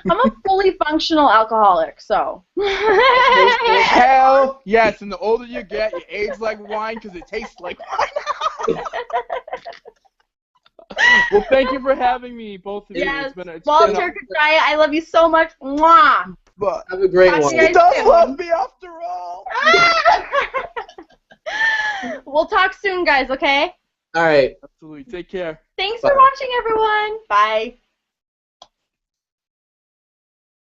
A: I'm a fully functional alcoholic, so.
C: Hell yes, and the older you get, you age like wine because it tastes like wine. Well, thank you for having me, both of you.
A: Yes,
C: it's
A: Walter Kachaya, I love you so much. Mwah!
C: But
B: Have a great one.
C: he does love me after all.
A: We'll talk soon, guys, okay?
B: All right.
C: Absolutely. Take care.
A: Thanks
B: Bye.
A: for watching, everyone. Bye.